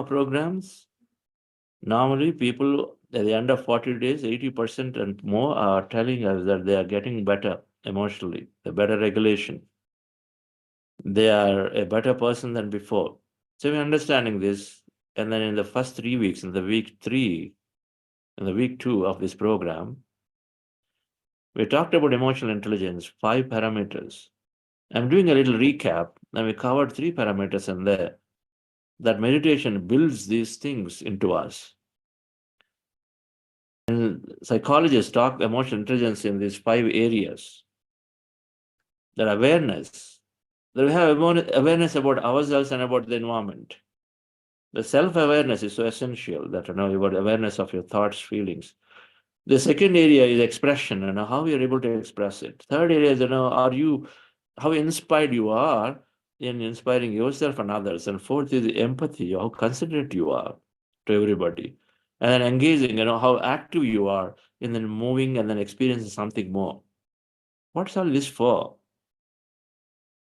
Programs, normally people at the end of 40 days, 80% and more are telling us that they are getting better emotionally, a better regulation. They are a better person than before. So we're understanding this. And then in the first 3 weeks, in the week 3, in the week 2 of this program, we talked about emotional intelligence, 5 parameters. I'm doing a little recap, and we covered 3 parameters in there. That meditation builds these things into us. And psychologists talk emotional intelligence in these 5 areas. That awareness, that we have awareness about ourselves and about the environment. The self-awareness is so essential that your awareness of your thoughts, feelings. The second area is expression, how you're able to express it. Third area is, how inspired you are in inspiring yourself and others. And fourth is the empathy, how considerate you are to everybody. And then engaging, how active you are in then moving and then experiencing something more. What's all this for?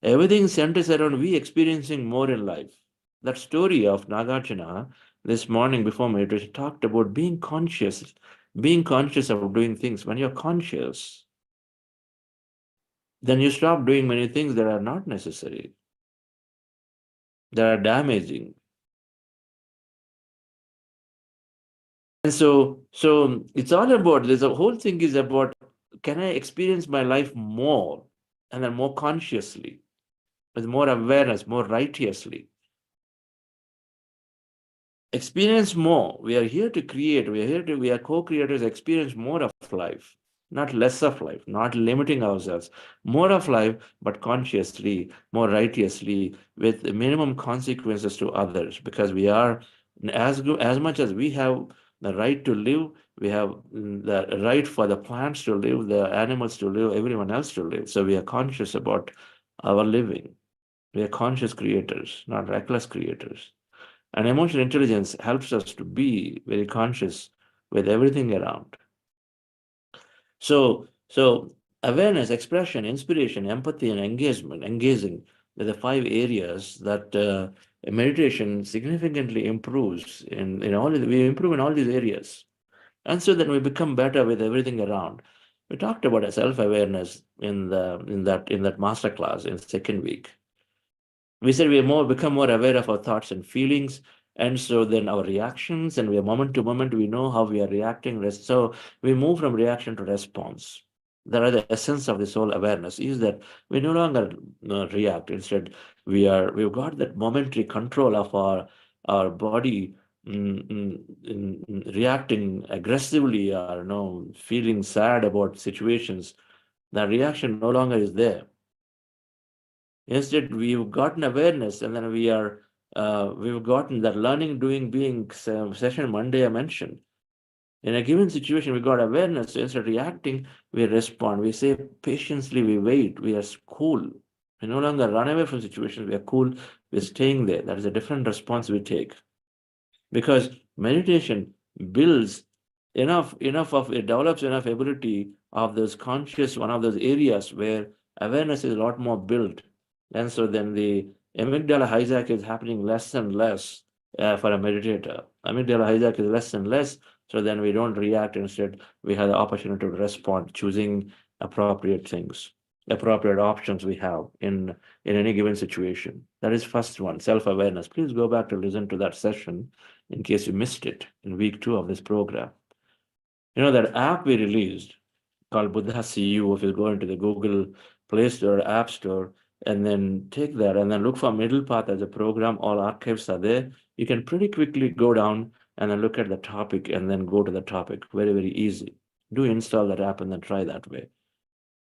Everything centers around we experiencing more in life. That story of Nagarjuna this morning before meditation talked about being conscious of doing things. When you're conscious, then you stop doing many things that are not necessary, that are damaging. And so it's all about, there's a whole thing is about, can I experience my life more and then more consciously, with more awareness, more righteously? Experience more. We are here to create. We are co-creators, experience more of life, not less of life, not limiting ourselves. More of life, but consciously, more righteously, with minimum consequences to others, because we are, as much as we have the right to live, we have the right for the plants to live, the animals to live, everyone else to live. So we are conscious about our living. We are conscious creators, not reckless creators. And emotional intelligence helps us to be very conscious with everything around. So awareness, expression, inspiration, empathy, and engaging are the 5 areas that meditation significantly improves in all. We improve in all these areas, and so then we become better with everything around. We talked about self-awareness in that master class in second week. We said we become more aware of our thoughts and feelings, and so then our reactions, and we are moment to moment, we know how we are reacting. So we move from reaction to response. That are the essence of this whole awareness, is that we no longer react. Instead, we've got that momentary control of our body, reacting aggressively or feeling sad about situations. That reaction no longer is there. Instead, we've gotten awareness, and then we've gotten that learning, doing, being session Monday I mentioned. In a given situation, we got awareness. So instead of reacting, we respond. We say patiently, we wait. We are cool. We no longer run away from situations. We are cool. We're staying there. That is a different response we take. Because meditation builds it develops enough ability of those conscious, one of those areas where awareness is a lot more built. And so then the amygdala hijack is happening less and less for a meditator. Amygdala hijack is less and less, so then we don't react. Instead, we have the opportunity to respond, choosing appropriate things, appropriate options we have in any given situation. That is first one, self-awareness. Please go back to listen to that session in case you missed it in week 2 of this program. That app we released called Buddha CU, if you go into the Google Play Store, App Store, and then take that and then look for Middle Path as a program, all archives are there. You can pretty quickly go down and then look at the topic and then go to the topic. Very, very easy. Do install that app and then try that way.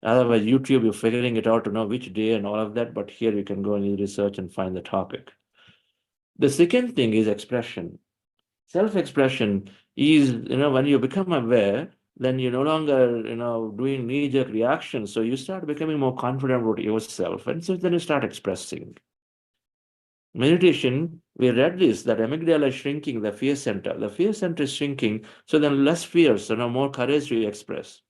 Otherwise, YouTube, you're figuring it out to know which day and all of that, but here you can go and research and find the topic. The second thing is expression. Self-expression is, when you become aware, then you're no longer, doing knee-jerk reactions. So you start becoming more confident about yourself. And so then you start expressing. Meditation, we read this, that amygdala is shrinking, the fear center. The fear center is shrinking. So then less fear, so more courage to express.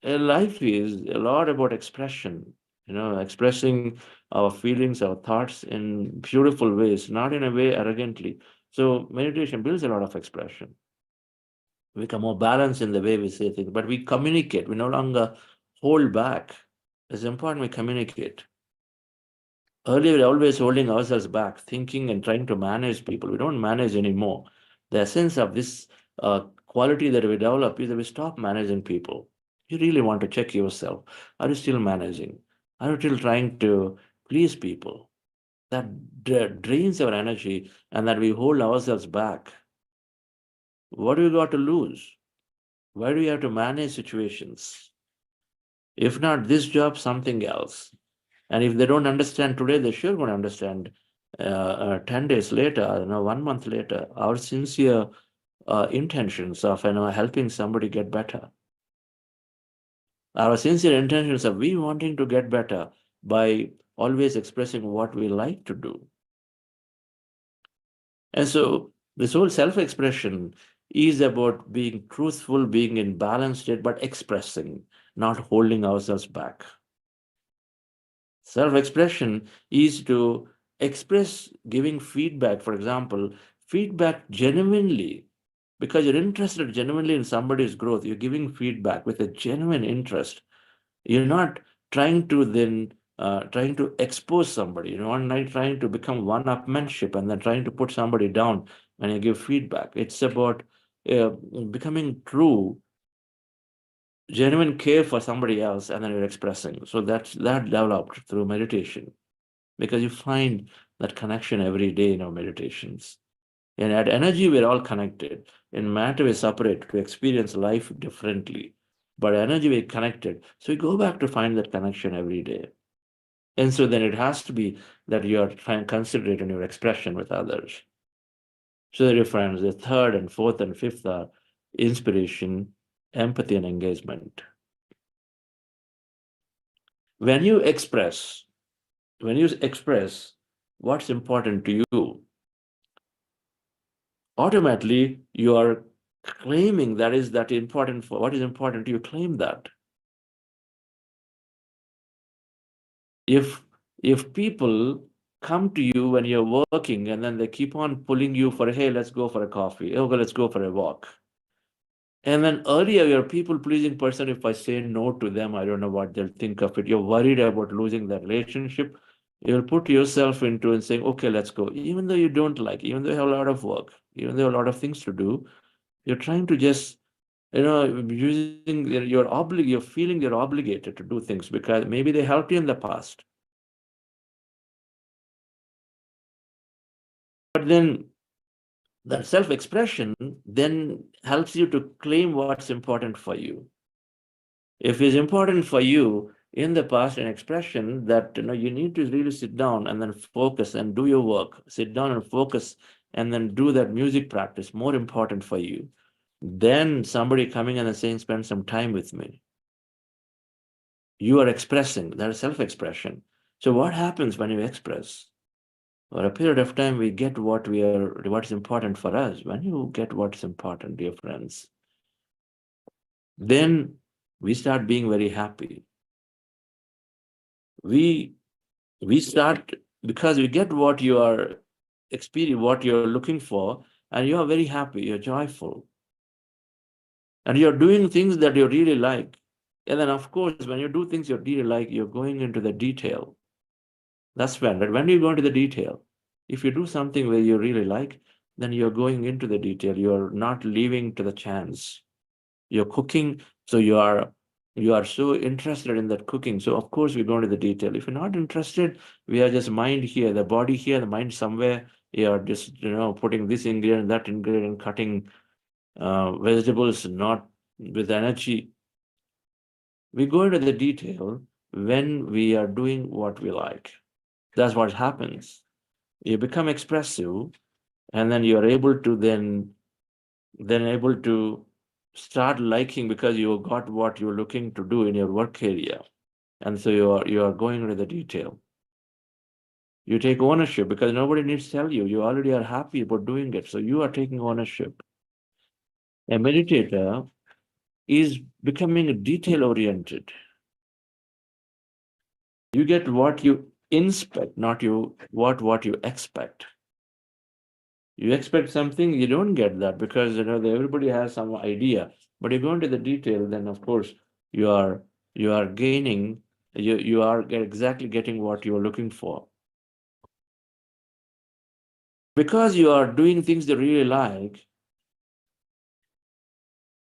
Life is a lot about expression, expressing our feelings, our thoughts in beautiful ways, not in a way arrogantly. So meditation builds a lot of expression. We become more balanced in the way we say things, but we communicate. We no longer hold back. It's important we communicate. Earlier, we were always holding ourselves back, thinking and trying to manage people. We don't manage anymore. The essence of this quality that we develop is that we stop managing people. You really want to check yourself. Are you still managing? Are you still trying to please people? That drains our energy, and that we hold ourselves back. What do we got to lose? Why do we have to manage situations? If not this job, something else. And if they don't understand today, they're sure going to understand 10 days later, 1 month later, our sincere intentions of helping somebody get better. Our sincere intentions of we wanting to get better by always expressing what we like to do. And so this whole self-expression is about being truthful, being in balanced state, but expressing, not holding ourselves back. Self-expression is to express, giving feedback, for example, feedback genuinely, because you're interested genuinely in somebody's growth. You're giving feedback with a genuine interest. You're not trying to then trying to expose somebody. You're not trying to become one-upmanship and then trying to put somebody down when you give feedback. It's about becoming true, genuine care for somebody else, and then you're expressing. So that developed through meditation, because you find that connection every day in our meditations. And at energy, we're all connected. In matter, we're separate to experience life differently. But energy, we're connected. So we go back to find that connection every day. And so then it has to be that you are trying considerate in your expression with others. So the friends, the third and fourth and fifth are inspiration, empathy, and engagement. When you express what's important to you, automatically you are claiming that is that important for what is important to you, claim that. If people come to you when you're working and then they keep on pulling you for, hey, let's go for a coffee, okay, let's go for a walk. And then earlier you're a people-pleasing person. If I say no to them, I don't know what they'll think of it. You're worried about losing that relationship. You'll put yourself into and saying, okay, let's go. Even though you don't like, even though you have a lot of work, even though you have a lot of things to do, you're trying to just, using you're feeling you're obligated to do things because maybe they helped you in the past. But then that self-expression then helps you to claim what's important for you. If it's important for you in the past, an expression that you need to really sit down and then focus and do your work, sit down and focus and then do that music practice, more important for you, then somebody coming and saying, spend some time with me. You are expressing, that is self-expression. So what happens when you express? For a period of time, we get what's important for us. When you get what's important, dear friends, then we start being very happy. We start, because we get what you are experiencing, what you're looking for, and you are very happy, you're joyful. And you're doing things that you really like. And then, of course, when you do things you really like, you're going into the detail. That's when you go into the detail. If you do something where you really like, then you're going into the detail. You're not leaving to the chance. You're cooking, so you are so interested in that cooking. So of course we go into the detail. If you're not interested, we are just mind here, the body here, the mind somewhere. You're just putting this ingredient, that ingredient, cutting vegetables, not with energy. We go into the detail when we are doing what we like. That's what happens. You become expressive, and then you are able to then able to start liking, because you got what you're looking to do in your work area. And so you are going into the detail. You take ownership because nobody needs to tell you. You already are happy about doing it. So you are taking ownership. A meditator is becoming detail oriented. You get what you inspect, not what you expect. You expect something, you don't get that, because everybody has some idea. But you go into the detail, then of course you are gaining, you are exactly getting what you are looking for. Because you are doing things they really like,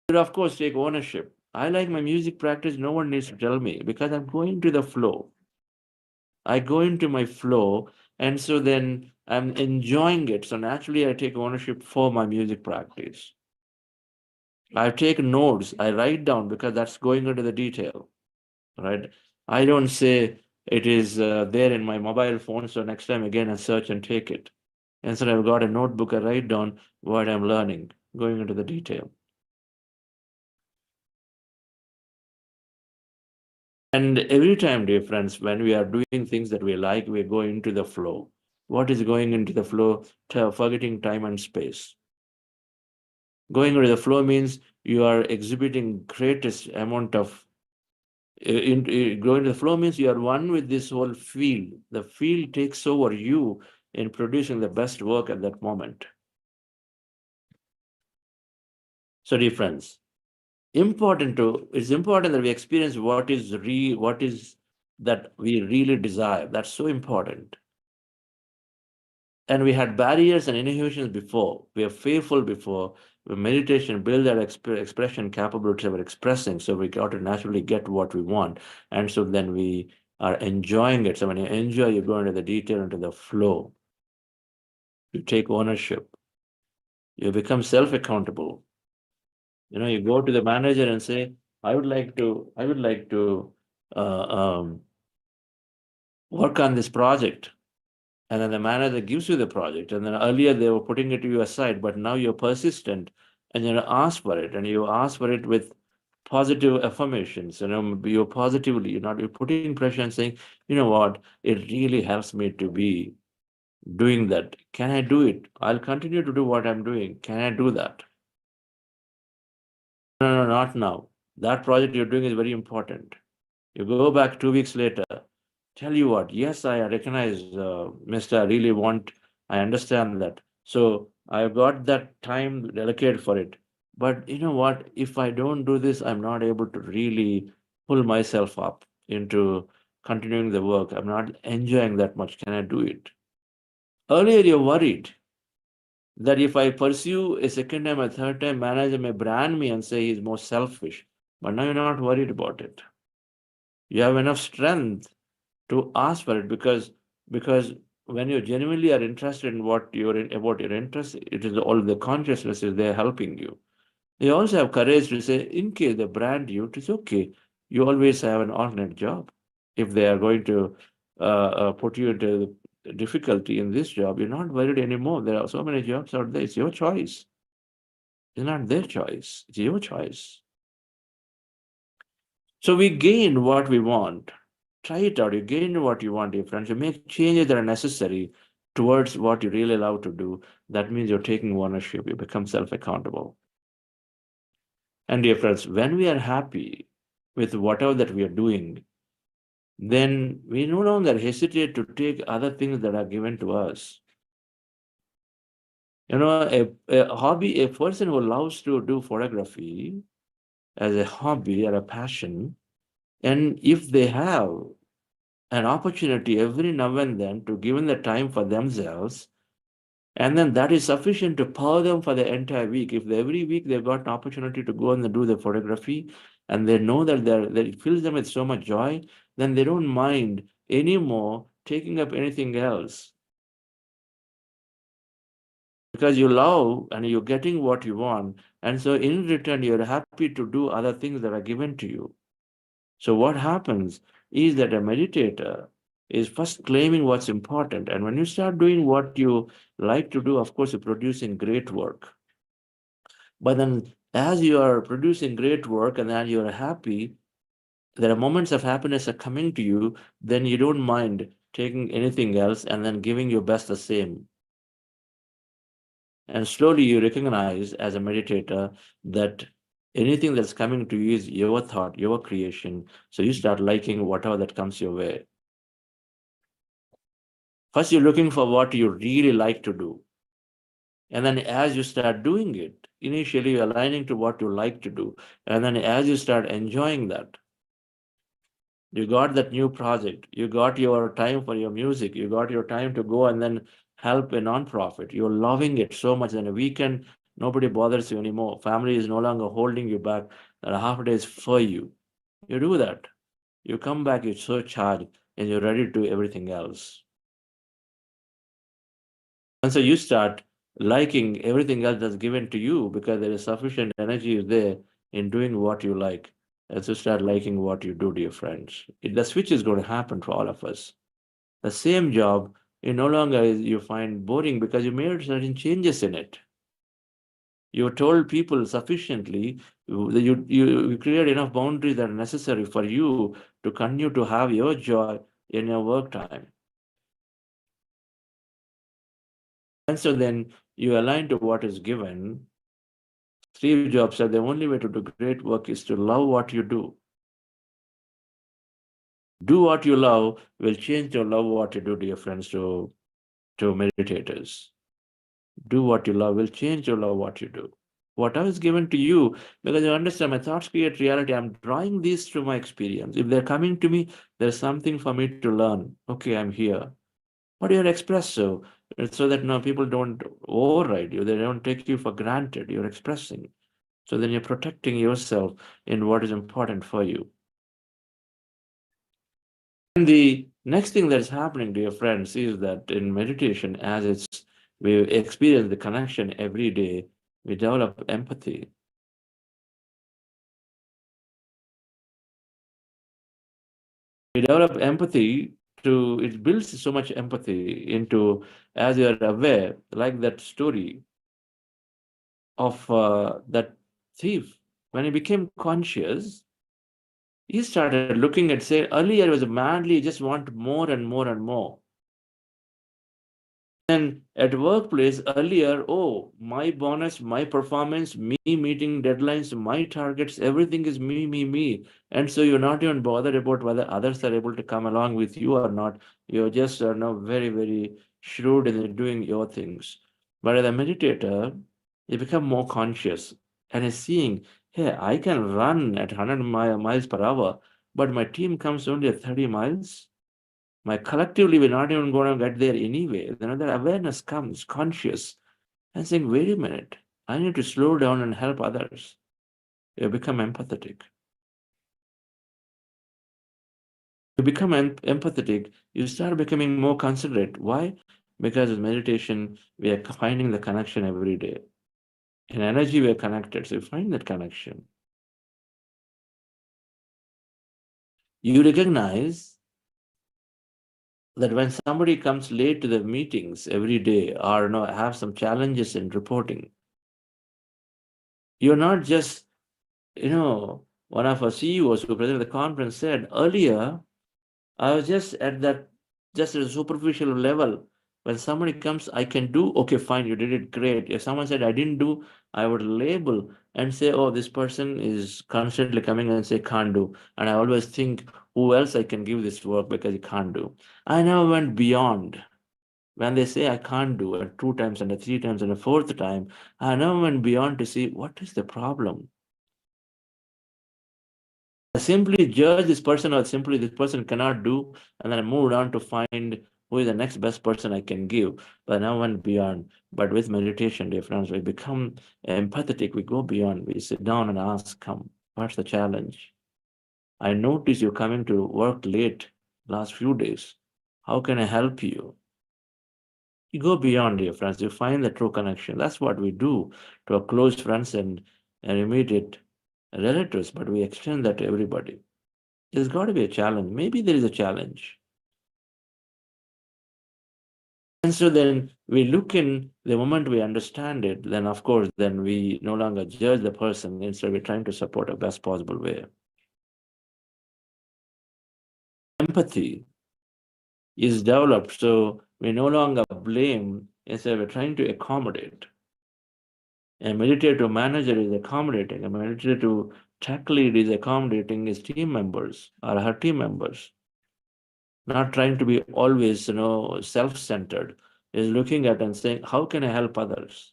you of course take ownership. I like my music practice, no one needs to tell me, because I'm going to the flow. I go into my flow, and so then I'm enjoying it. So naturally I take ownership for my music practice. I take notes, I write down, because that's going into the detail, right? I don't say, it is there in my mobile phone. So next time again, I search and take it. And so I've got a notebook, I write down what I'm learning, going into the detail. And every time, dear friends, when we are doing things that we like, we go into the flow. What is going into the flow? Forgetting time and space. Going into the flow means you are exhibiting greatest amount of going to the flow means you are one with this whole field. The field takes over you in producing the best work at that moment. So, dear friends, it's important that we experience what is that we really desire. That's so important. And we had barriers and inhibitions before. We are fearful before. With meditation, build that expression capability of expressing, so we got to naturally get what we want. And so then we are enjoying it. So when you enjoy, you go into the detail, into the flow. You take ownership. You become self-accountable. You go to the manager and say, I would like to work on this project. And then the manager gives you the project. And then earlier they were putting it to you aside, but now you're persistent and you ask for it. And you ask for it with positive affirmations. You're positively, you're putting pressure and saying, you know what, it really helps me to be doing that. Can I do it? I'll continue to do what I'm doing. Can I do that? No, not now. That project you're doing is very important. You go back 2 weeks later, tell you what, yes, I recognize, Mr. I really want, I understand that. So I've got that time allocated for it. But you know what? If I don't do this, I'm not able to really pull myself up into continuing the work. I'm not enjoying that much. Can I do it? Earlier, you're worried that if I pursue a second time, a third time, manager may brand me and say he's more selfish. But now you're not worried about it. You have enough strength to ask for it, because when you genuinely are interested in what about your interest, it is all the consciousness is there helping you. You also have courage to say, in case they brand you, it is okay. You always have an alternate job. If they are going to put you into difficulty in this job, you're not worried anymore. There are so many jobs out there. It's your choice. It's not their choice. It's your choice. So we gain what we want. Try it out. You gain what you want, dear friends. You make changes that are necessary towards what you really love to do. That means you're taking ownership. You become self-accountable. And dear friends, when we are happy with whatever that we are doing, then we no longer hesitate to take other things that are given to us. A hobby, a person who loves to do photography as a hobby or a passion, and if they have an opportunity every now and then to give them the time for themselves, and then that is sufficient to power them for the entire week. If every week they've got an opportunity to go and do the photography, and they know that it fills them with so much joy, then they don't mind anymore taking up anything else. Because you love and you're getting what you want, and so in return, you're happy to do other things that are given to you. So what happens is that a meditator is first claiming what's important. And when you start doing what you like to do, of course, you're producing great work. But then as you are producing great work and then you're happy, there are moments of happiness are coming to you, then you don't mind taking anything else and then giving your best the same. And slowly you recognize as a meditator that anything that's coming to you is your thought, your creation. So you start liking whatever that comes your way. First, you're looking for what you really like to do. And then as you start doing it, initially you're aligning to what you like to do. And then as you start enjoying that, you got that new project, you got your time for your music, you got your time to go and then help a nonprofit. You're loving it so much. And a weekend, nobody bothers you anymore. Family is no longer holding you back. That half a day is for you. You do that. You come back, you're so charged, and you're ready to do everything else. And so you start liking everything else that's given to you because there is sufficient energy there in doing what you like. as you start liking what you do, dear friends. The switch is going to happen for all of us. The same job, no longer you find boring because you made certain changes in it. You told people sufficiently, you create enough boundaries that are necessary for you to continue to have your joy in your work time. And so then you align to what is given. Steve Jobs said the only way to do great work is to love what you do. Do what you love will change your love what you do, dear friends, to meditators. Do what you love will change your love what you do. Whatever is given to you, because you understand my thoughts create reality. I'm drawing these through my experience. If they're coming to me, there's something for me to learn. Okay, I'm here. But you're expressive, so that no people don't override you. They don't take you for granted. You're expressing. So then you're protecting yourself in what is important for you. And the next thing that's happening, dear friends, is that in meditation, as we experience the connection every day, we develop empathy. We develop empathy it builds so much empathy into, as you are aware, like that story of that thief. When he became conscious, he started looking at, say, earlier he was madly, he just want more and more and more. And at workplace earlier, oh, my bonus, my performance, me meeting deadlines, my targets, everything is me, me, me. And so you're not even bothered about whether others are able to come along with you or not. You're just very, very shrewd in doing your things. But as a meditator, you become more conscious and is seeing, hey, I can run at 100 miles per hour, but my team comes only at 30 miles. Collectively, we're not even going to get there anyway. Then that awareness comes, conscious, and saying, wait a minute, I need to slow down and help others. You become empathetic. You become empathetic, you start becoming more considerate. Why? Because with meditation, we are finding the connection every day. In energy, we are connected, so you find that connection. You recognize that when somebody comes late to the meetings every day or have some challenges in reporting, you're not just, one of our CEOs who presented the conference said, earlier, I was just at a superficial level. When somebody comes, I can do, okay, fine, you did it great. If someone said I didn't do, I would label and say, oh, this person is constantly coming and say, can't do. And I always think, who else I can give this work because he can't do. I never went beyond. When they say I can't do it 2 times and 3 times and a 4th time, I never went beyond to see what is the problem. I simply judge this person or simply this person cannot do, and then I moved on to find who is the next best person I can give. But I never went beyond. But with meditation, dear friends, we become empathetic. We go beyond. We sit down and ask, come, what's the challenge? I notice you're coming to work late last few days. How can I help you? You go beyond, dear friends. You find the true connection. That's what we do to our close friends and immediate relatives, but we extend that to everybody. There's got to be a challenge. Maybe there is a challenge. And so then we look in the moment we understand it, then of course, then we no longer judge the person. Instead, we're trying to support the best possible way. Empathy is developed, so we no longer blame, instead we're trying to accommodate. A meditative manager is accommodating. A meditative tech lead is accommodating his team members or her team members. Not trying to be always, self-centered, is looking at and saying, how can I help others?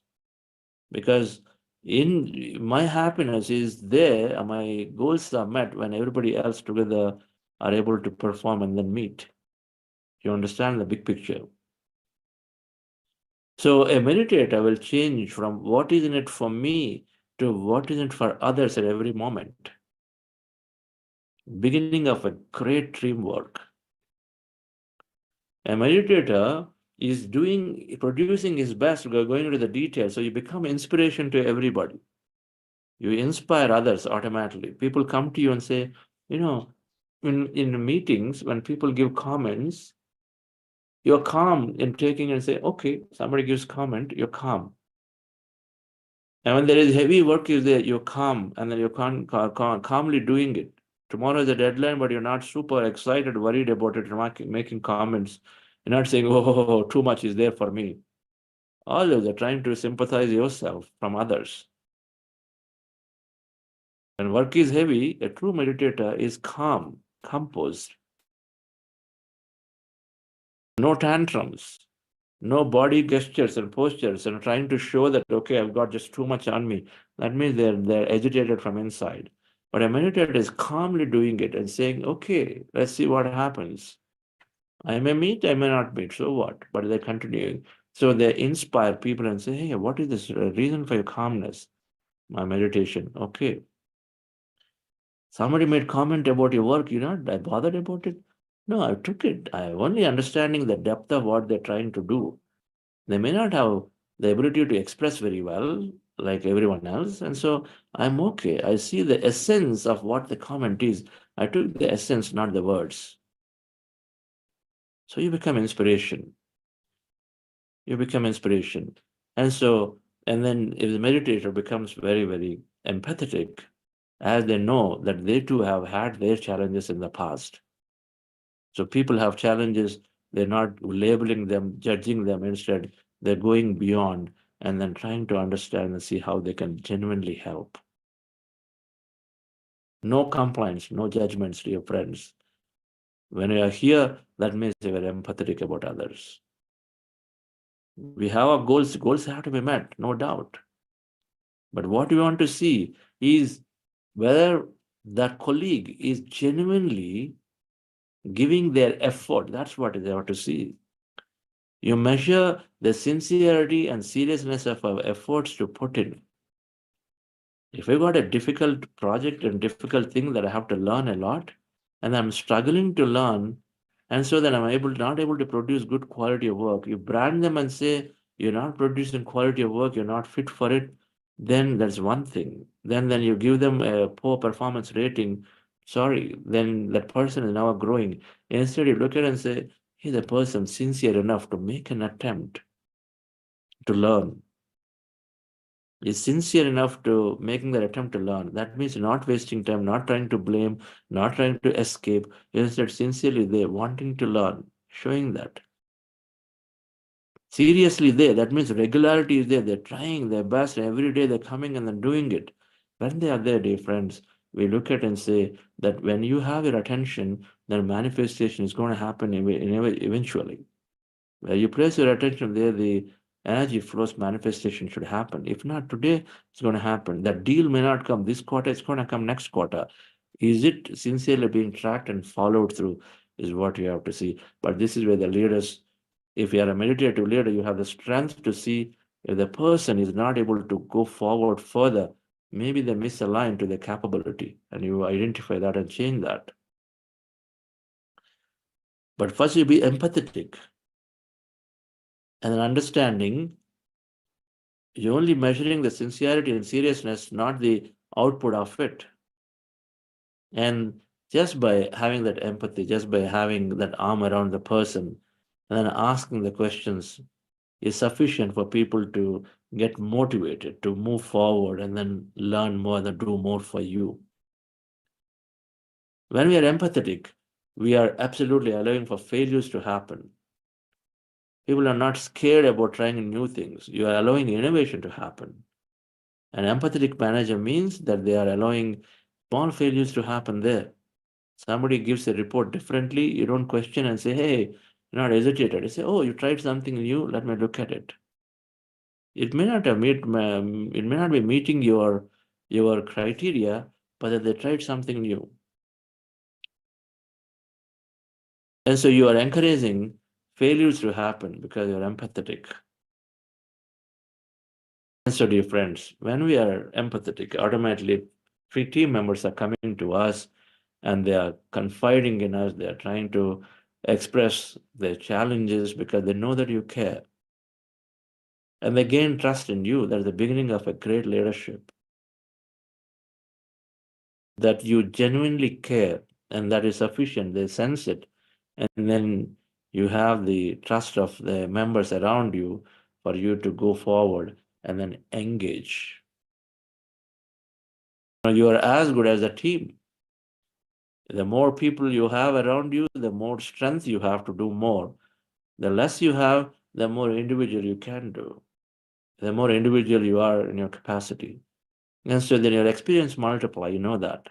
Because in my happiness is there, and my goals are met when everybody else together are able to perform and then meet. You understand the big picture. So a meditator will change from what is in it for me to what is in it for others at every moment. Beginning of a great dream work. A meditator is producing his best, going into the details, so you become inspiration to everybody. You inspire others automatically. People come to you and say, in meetings, when people give comments, you're calm in taking and say, okay, somebody gives comment, you're calm. And when there is heavy work is there, you're calm, and then you're calmly doing it. Tomorrow is a deadline, but you're not super excited, worried about it, making comments. You're not saying, oh, too much is there for me. All those are trying to sympathize yourself from others. When work is heavy, a true meditator is calm, composed. No tantrums, no body gestures and postures and trying to show that, okay, I've got just too much on me. That means they're agitated from inside. But a meditator is calmly doing it and saying, okay, let's see what happens. I may meet, I may not meet, so what? But they're continuing. So they inspire people and say, hey, what is this reason for your calmness? My meditation. Okay. Somebody made comment about your work, you're not bothered about it? No, I took it. I only understanding the depth of what they're trying to do. They may not have the ability to express very well, like everyone else. And so I'm okay. I see the essence of what the comment is. I took the essence, not the words. So you become inspiration. You become inspiration. And then if the meditator becomes very, very empathetic, as they know that they too have had their challenges in the past. So people have challenges, they're not labeling them, judging them. Instead, they're going beyond and then trying to understand and see how they can genuinely help. No complaints, no judgments to your friends. When you are here, that means you are empathetic about others. We have our goals. Goals have to be met, no doubt. But what we want to see is whether that colleague is genuinely giving their effort. That's what they want to see. You measure the sincerity and seriousness of our efforts to put in. If I got a difficult project and difficult thing that I have to learn a lot, and I'm struggling to learn, and so that I'm not able to produce good quality of work, you brand them and say, you're not producing quality of work, you're not fit for it, then that's one thing. Then you give them a poor performance rating, sorry, then that person is now growing. Instead, you look at it and say, is the person sincere enough to make an attempt to learn? Is sincere enough to making that attempt to learn? That means not wasting time, not trying to blame, not trying to escape. Instead, sincerely there, wanting to learn, showing that. Seriously there, that means regularity is there. They're trying their best every day. They're coming and then doing it. When they are there, dear friends, we look at and say that when you have your attention, then manifestation is going to happen eventually. Where you place your attention there, the energy flows, manifestation should happen. If not today, it's going to happen. That deal may not come this quarter, it's going to come next quarter. Is it sincerely being tracked and followed through is what you have to see. But this is where the leaders, if you are a meditative leader, you have the strength to see if the person is not able to go forward further, maybe they misaligned to their capability, and you identify that and change that. But first you be empathetic and then understanding you're only measuring the sincerity and seriousness, not the output of it. And just by having that empathy, just by having that arm around the person, and then asking the questions is sufficient for people to get motivated, to move forward and then learn more and do more for you. When we are empathetic, we are absolutely allowing for failures to happen. People are not scared about trying new things. You are allowing innovation to happen. An empathetic manager means that they are allowing small failures to happen there. Somebody gives a report differently, you don't question and say, hey, you're not hesitated. You say, oh, you tried something new, let me look at it. It may not be meeting your criteria, but that they tried something new. And so you are encouraging failures to happen because you're empathetic. And so, dear friends, when we are empathetic, automatically team members are coming to us and they are confiding in us. They are trying to express their challenges because they know that you care. And they gain trust in you. That's the beginning of a great leadership. that you genuinely care, and that is sufficient. They sense it. And then you have the trust of the members around you for you to go forward and then engage. You are as good as a team. The more people you have around you, the more strength you have to do more. The less you have, the more individual you can do. The more individual you are in your capacity. And so then your experience multiply, you know that.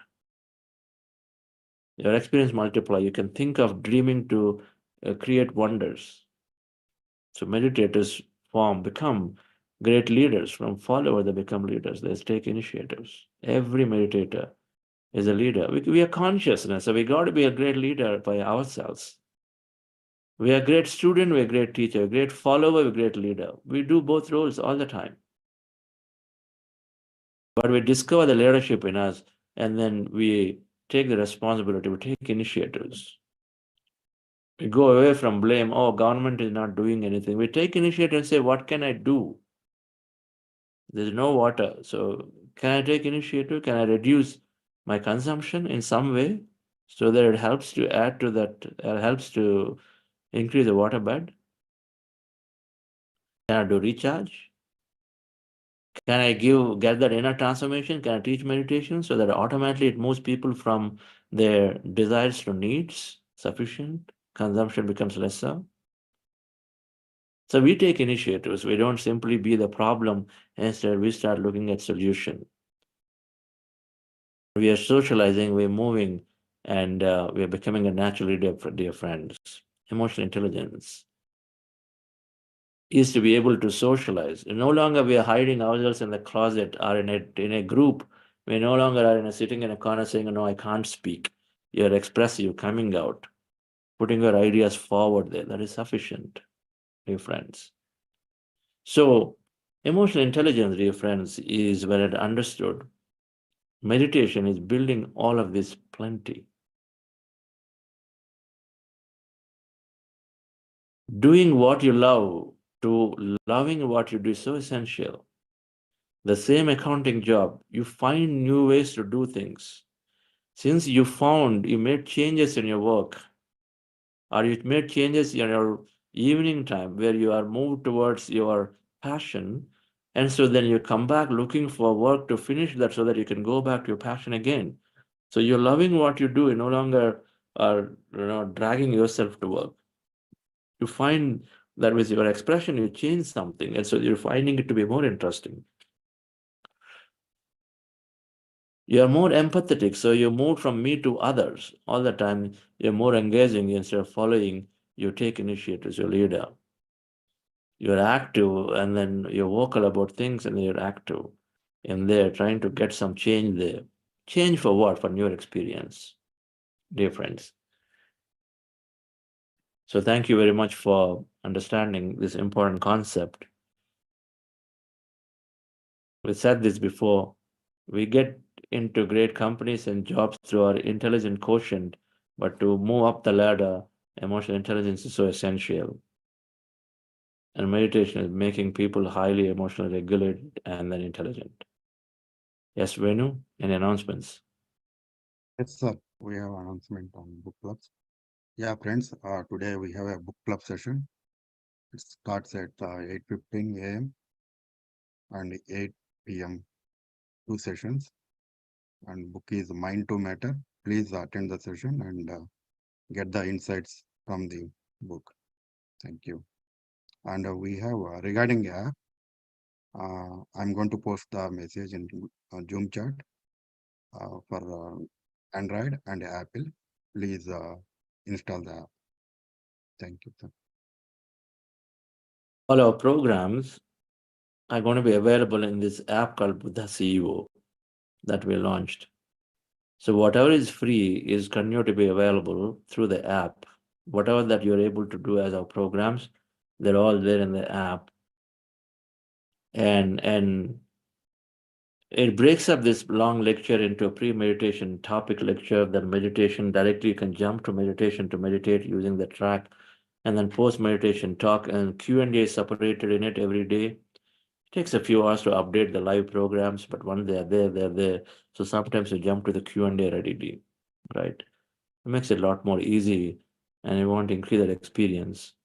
Your experience multiply. You can think of dreaming to create wonders. So meditators become great leaders. From followers, they become leaders. They take initiatives. Every meditator is a leader. We are consciousness, so we got to be a great leader by ourselves. We are a great student, we're a great teacher, a great follower, we're a great leader. We do both roles all the time. But we discover the leadership in us, and then we take the responsibility, we take initiatives. We go away from blame, oh, government is not doing anything. We take initiative and say, what can I do? There's no water. So can I take initiative? Can I reduce my consumption in some way so that it helps to add to that, helps to increase the water bed? Can I do recharge? Can I get that inner transformation? Can I teach meditation so that automatically it moves people from their desires to needs, sufficient, consumption becomes lesser? So we take initiatives. We don't simply be the problem. Instead, we start looking at solution. We are socializing, we're moving, and we are becoming a natural leader, dear friends. Emotional intelligence is to be able to socialize. No longer we are hiding ourselves in the closet or in a group. We no longer are sitting in a corner saying, no, I can't speak. You're expressive, coming out, putting your ideas forward there. That is sufficient, dear friends. So emotional intelligence, dear friends, is when it understood. Meditation is building all of this plenty. Doing what you love to loving what you do is so essential. The same accounting job, you find new ways to do things. Since you made changes in your work, or you made changes in your evening time where you are moved towards your passion, and so then you come back looking for work to finish that so that you can go back to your passion again. So you're loving what you do, you no longer are dragging yourself to work. You find that with your expression, you change something, and so you're finding it to be more interesting. You're more empathetic, so you move from me to others all the time. You're more engaging instead of following. You take initiatives, you're leader. You're active, and then you're vocal about things, and you're active. And they're trying to get some change there. Change for what? For your experience, dear friends. So thank you very much for understanding this important concept. We said this before. We get into great companies and jobs through our intelligent quotient, but to move up the ladder, emotional intelligence is so essential. And meditation is making people highly emotionally regulated and then intelligent. Yes, Venu, any announcements? Yes, sir. We have announcement on book clubs. Yeah, friends, today we have a book club session. It starts at 8:15 a.m. and 8 p.m. 2 sessions. And book is Mind to Matter. Please attend the session and get the insights from the book. Thank you. And we have regarding app, I'm going to post the message in Zoom chat for Android and Apple. Please install the app. Thank you, sir. All our programs are going to be available in this app called Buddha CEO that we launched. So whatever is free is continued to be available through the app. Whatever that you're able to do as our programs, they're all there in the app. And it breaks up this long lecture into a pre-meditation topic lecture, then meditation. Directly you can jump to meditation to meditate using the track, and then post-meditation talk, and Q&A is separated in it every day. Takes a few hours to update the live programs, but once they're there, they're there. So sometimes you jump to the Q&A readily, right? It makes it a lot more easy, and you want to increase that experience.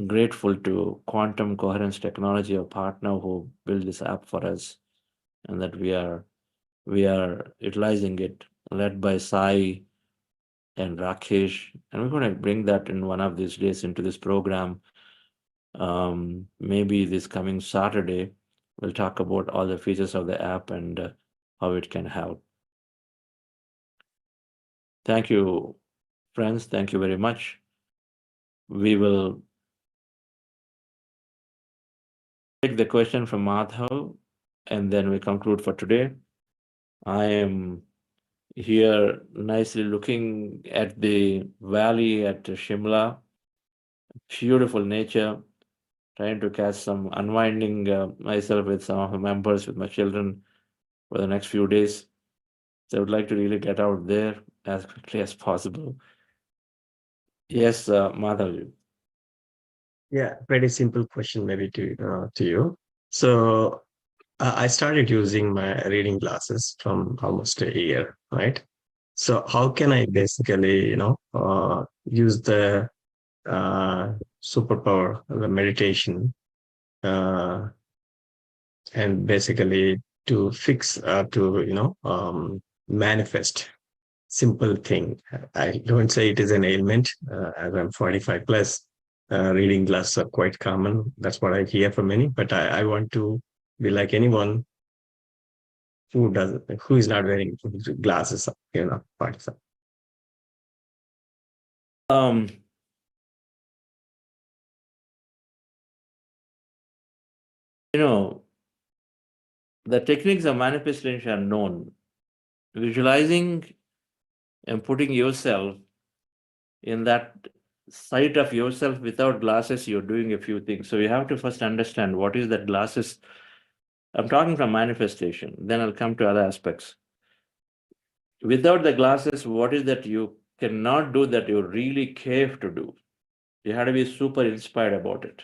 Grateful to Quantum Coherence Technology, a partner who built this app for us, and that we are utilizing it, led by Sai and Rakesh, and we're going to bring that in one of these days into this program. Maybe this coming Saturday, we'll talk about all the features of the app and how it can help. Thank you, friends. Thank you very much. We will take the question from Madhav, and then we conclude for today. I am here nicely looking at the valley at Shimla, beautiful nature, trying to catch some unwinding myself with some of the members, with my children for the next few days. So I would like to really get out there as quickly as possible. Yes, Madhav. Yeah, very simple question maybe to you. So I started using my reading glasses from almost a year, right? So how can I basically, use the superpower, the meditation, and basically to fix, manifest simple thing. I don't say it is an ailment, as I'm 45 plus. Reading glasses are quite common. That's what I hear from many. But I want to be like anyone who is not wearing glasses. Participate. The techniques of manifestation are known. Visualizing and putting yourself in that sight of yourself without glasses, you're doing a few things. So you have to first understand what is that glasses. I'm talking from manifestation, then I'll come to other aspects. Without the glasses, what is that you cannot do that you really care to do? You have to be super inspired about it.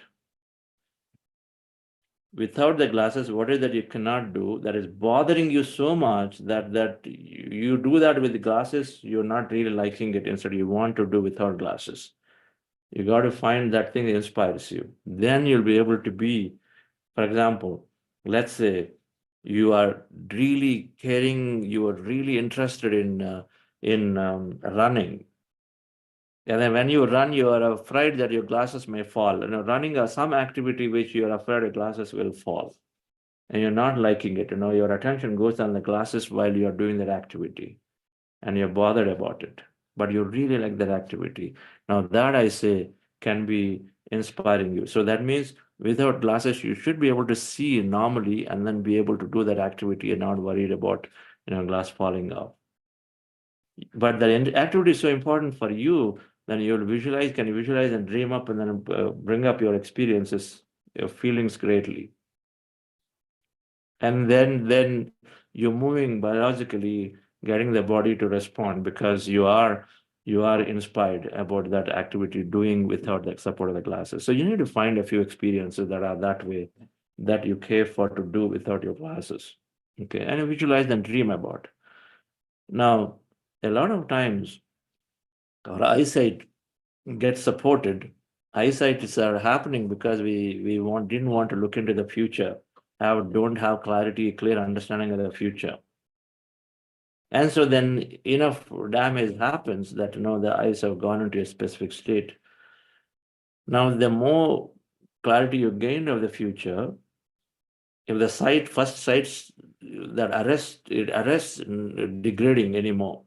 Without the glasses, what is that you cannot do that is bothering you so much that you do that with the glasses, you're not really liking it. Instead, you want to do without glasses. You got to find that thing that inspires you. Then you'll be able to be, for example, let's say you are really caring, you are really interested in running. And then when you run, you are afraid that your glasses may fall. Running is some activity which you are afraid your glasses will fall. And you're not liking it. Your attention goes on the glasses while you are doing that activity. And you're bothered about it. But you really like that activity. Now that I say can be inspiring you. So that means without glasses, you should be able to see normally and then be able to do that activity and not worried about glass falling off. But the activity is so important for you, then you'll visualize, can you visualize and dream up and then bring up your experiences, your feelings greatly. And then you're moving biologically, getting the body to respond because you are inspired about that activity doing without the support of the glasses. So you need to find a few experiences that are that way, that you care for to do without your glasses. Okay, and you visualize and dream about. Now, a lot of times our eyesight gets supported. Eyesights are happening because we didn't want to look into the future, don't have clarity, clear understanding of the future. And so then enough damage happens that the eyes have gone into a specific state. Now, the more clarity you gain of the future, if the first sights that arrests degrading anymore.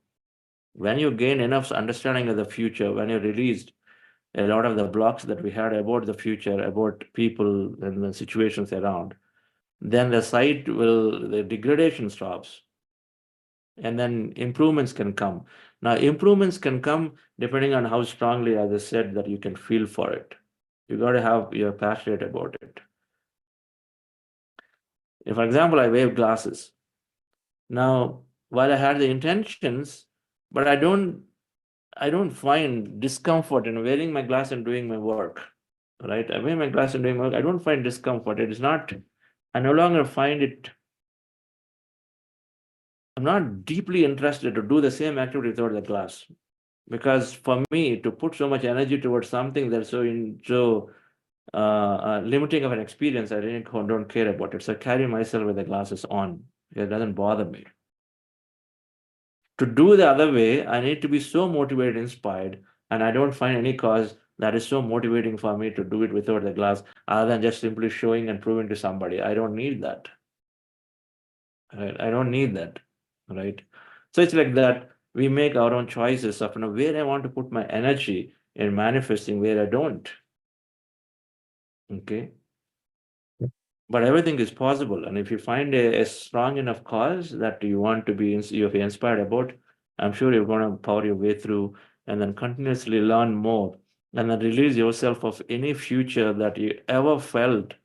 When you gain enough understanding of the future, when you released a lot of the blocks that we had about the future, about people and the situations around, then the degradation stops. And then improvements can come. Now, improvements can come depending on how strongly, as I said, that you can feel for it. You're passionate about it. If, for example, I wear glasses. Now, while I had the intentions, but I don't find discomfort in wearing my glass and doing my work. right? I wear my glasses and doing work. I don't find discomfort. It is not, I no longer find it, I'm not deeply interested to do the same activity without the glass. Because for me, to put so much energy towards something that's so limiting of an experience, I really don't care about it. So I carry myself with the glasses on. It doesn't bother me. To do the other way, I need to be so motivated, inspired, and I don't find any cause that is so motivating for me to do it without the glass, other than just simply showing and proving to somebody. I don't need that. Right? I don't need that. Right? So it's like that. We make our own choices of where I want to put my energy in manifesting, where I don't. Okay. But everything is possible. And if you find a strong enough cause that you want to be you're inspired about, I'm sure you're going to power your way through and then continuously learn more and then release yourself of any future that you ever felt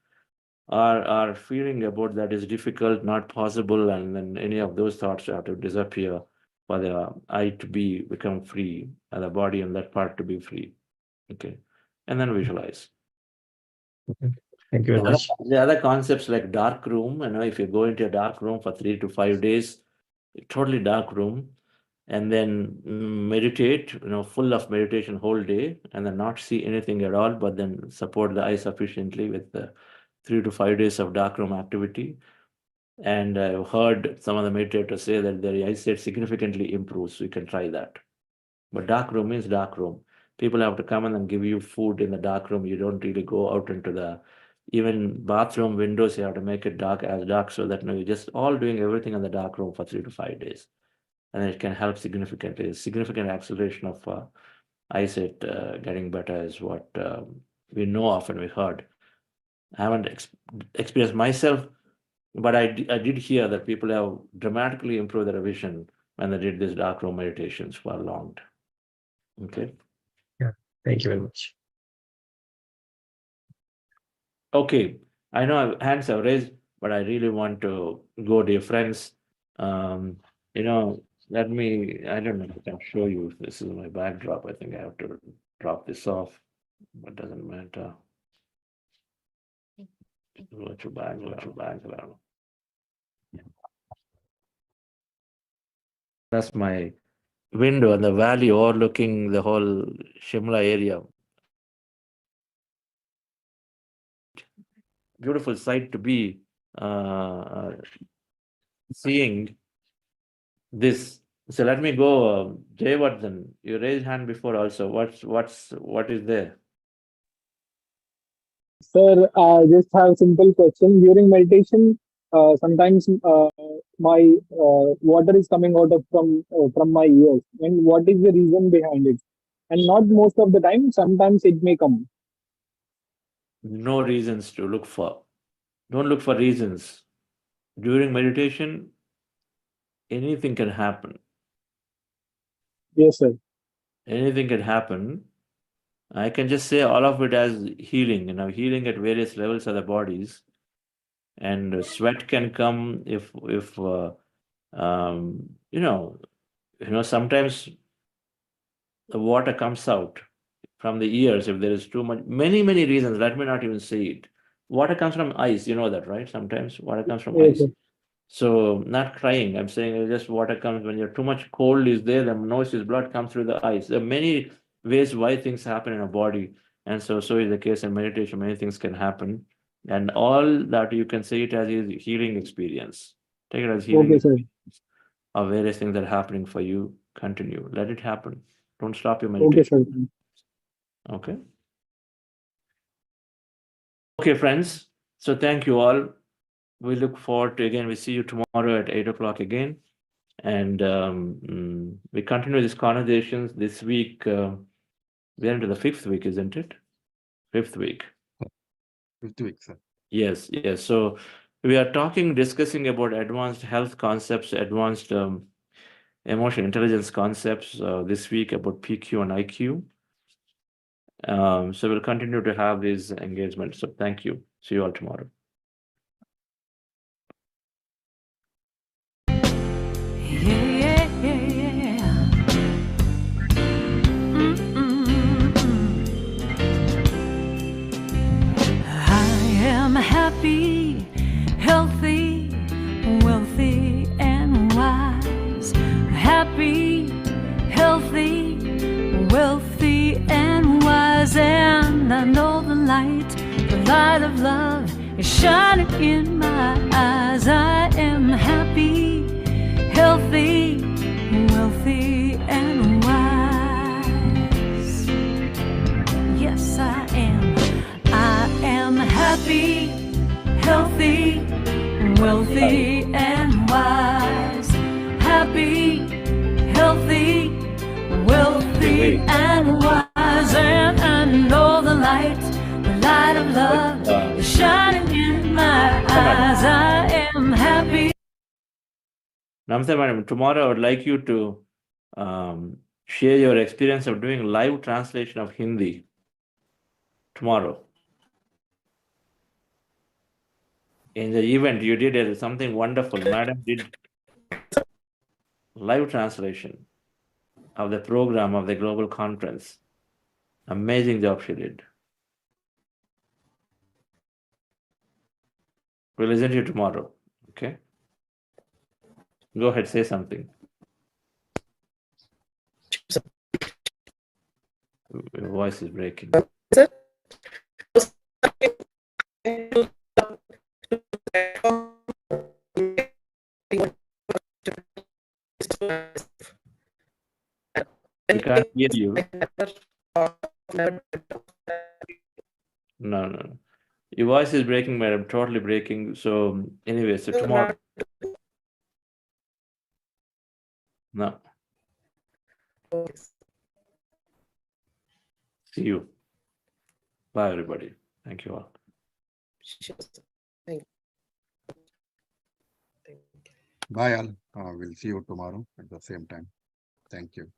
or feeling about that is difficult, not possible, and then any of those thoughts have to disappear for the I to become free and the body and that part to be free. Okay. And then visualize. Thank you very much. The other concepts like dark room, if you go into a dark room for 3 to 5 days, totally dark room, and then meditate, full of meditation whole day, and then not see anything at all, but then support the eye sufficiently with the 3 to 5 days of dark room activity. And I've heard some of the meditators say that their eyesight significantly improves, so you can try that. But dark room means dark room. People have to come and then give you food in the dark room. You don't really go out into the even bathroom windows. You have to make it dark so that you're just all doing everything in the dark room for 3 to 5 days, and it can help significantly. Significant acceleration of eyesight getting better is what we know of and we heard. I haven't experienced myself, but I did hear that people have dramatically improved their vision when they did these dark room meditations for long. Okay. Yeah. Thank you very much. Okay. I know hands have raised, but I really want to go, dear friends. Let me, I don't know if I can show you if this is my backdrop. I think I have to drop this off, but doesn't matter. Virtual background. That's my window and the valley overlooking the whole Shimla area. Beautiful sight to be seeing this. So let me go, Jayavardhan. You raised hand before also. What is there? Sir, I just have a simple question. During meditation, sometimes my water is coming out of from my ears. And what is the reason behind it? And not most of the time, sometimes it may come. No reasons to look for. Don't look for reasons. During meditation, anything can happen. Yes, sir. Anything can happen. I can just say all of it as healing, healing at various levels of the bodies. And sweat can come if sometimes the water comes out from the ears if there is too much. Many reasons. Let me not even say it. Water comes from ice. You know that, right? Sometimes water comes from Yes, ice. sir. So not crying. I'm saying just water comes when you're too much cold is there. The nose blood comes through the ice. There are many ways why things happen in a body, and so is the case in meditation. Many things can happen, and all that you can say it as is healing experience. Take it as healing experience of various things that are happening for you. Continue. Let it happen. Don't stop your meditation. Okay. Okay, friends. So thank you all. We look forward to again. We see you tomorrow at 8 o'clock again, and we continue these conversations this week. We're into the 5th week, isn't it? 5th week. 5th week, sir. Yes. So we are discussing about advanced health concepts, advanced emotional intelligence concepts this week about PQ and IQ. So we'll continue to have these engagements. So thank you. See you all tomorrow. and I know the light of love is shining in my eyes. I am happy, healthy, wealthy, and wise. Yes, I am. I am happy, healthy, wealthy, and wise. Happy, healthy, wealthy, and wise. And I know the light of love is shining in my eyes. I am happy. Namaste, madam. Tomorrow I would like you to share your experience of doing live translation of Hindi. Tomorrow. In the event, you did something wonderful. Madam did live translation of the program of the global conference. Amazing job she did. We'll listen to you tomorrow. Okay? Go ahead, say something. Your voice is breaking. We can't hear you. No. Your voice is breaking, madam. Totally breaking. So anyway, so tomorrow. No. See you. Bye, everybody. Thank you all. Bye all. We'll see you tomorrow at the same time. Thank you.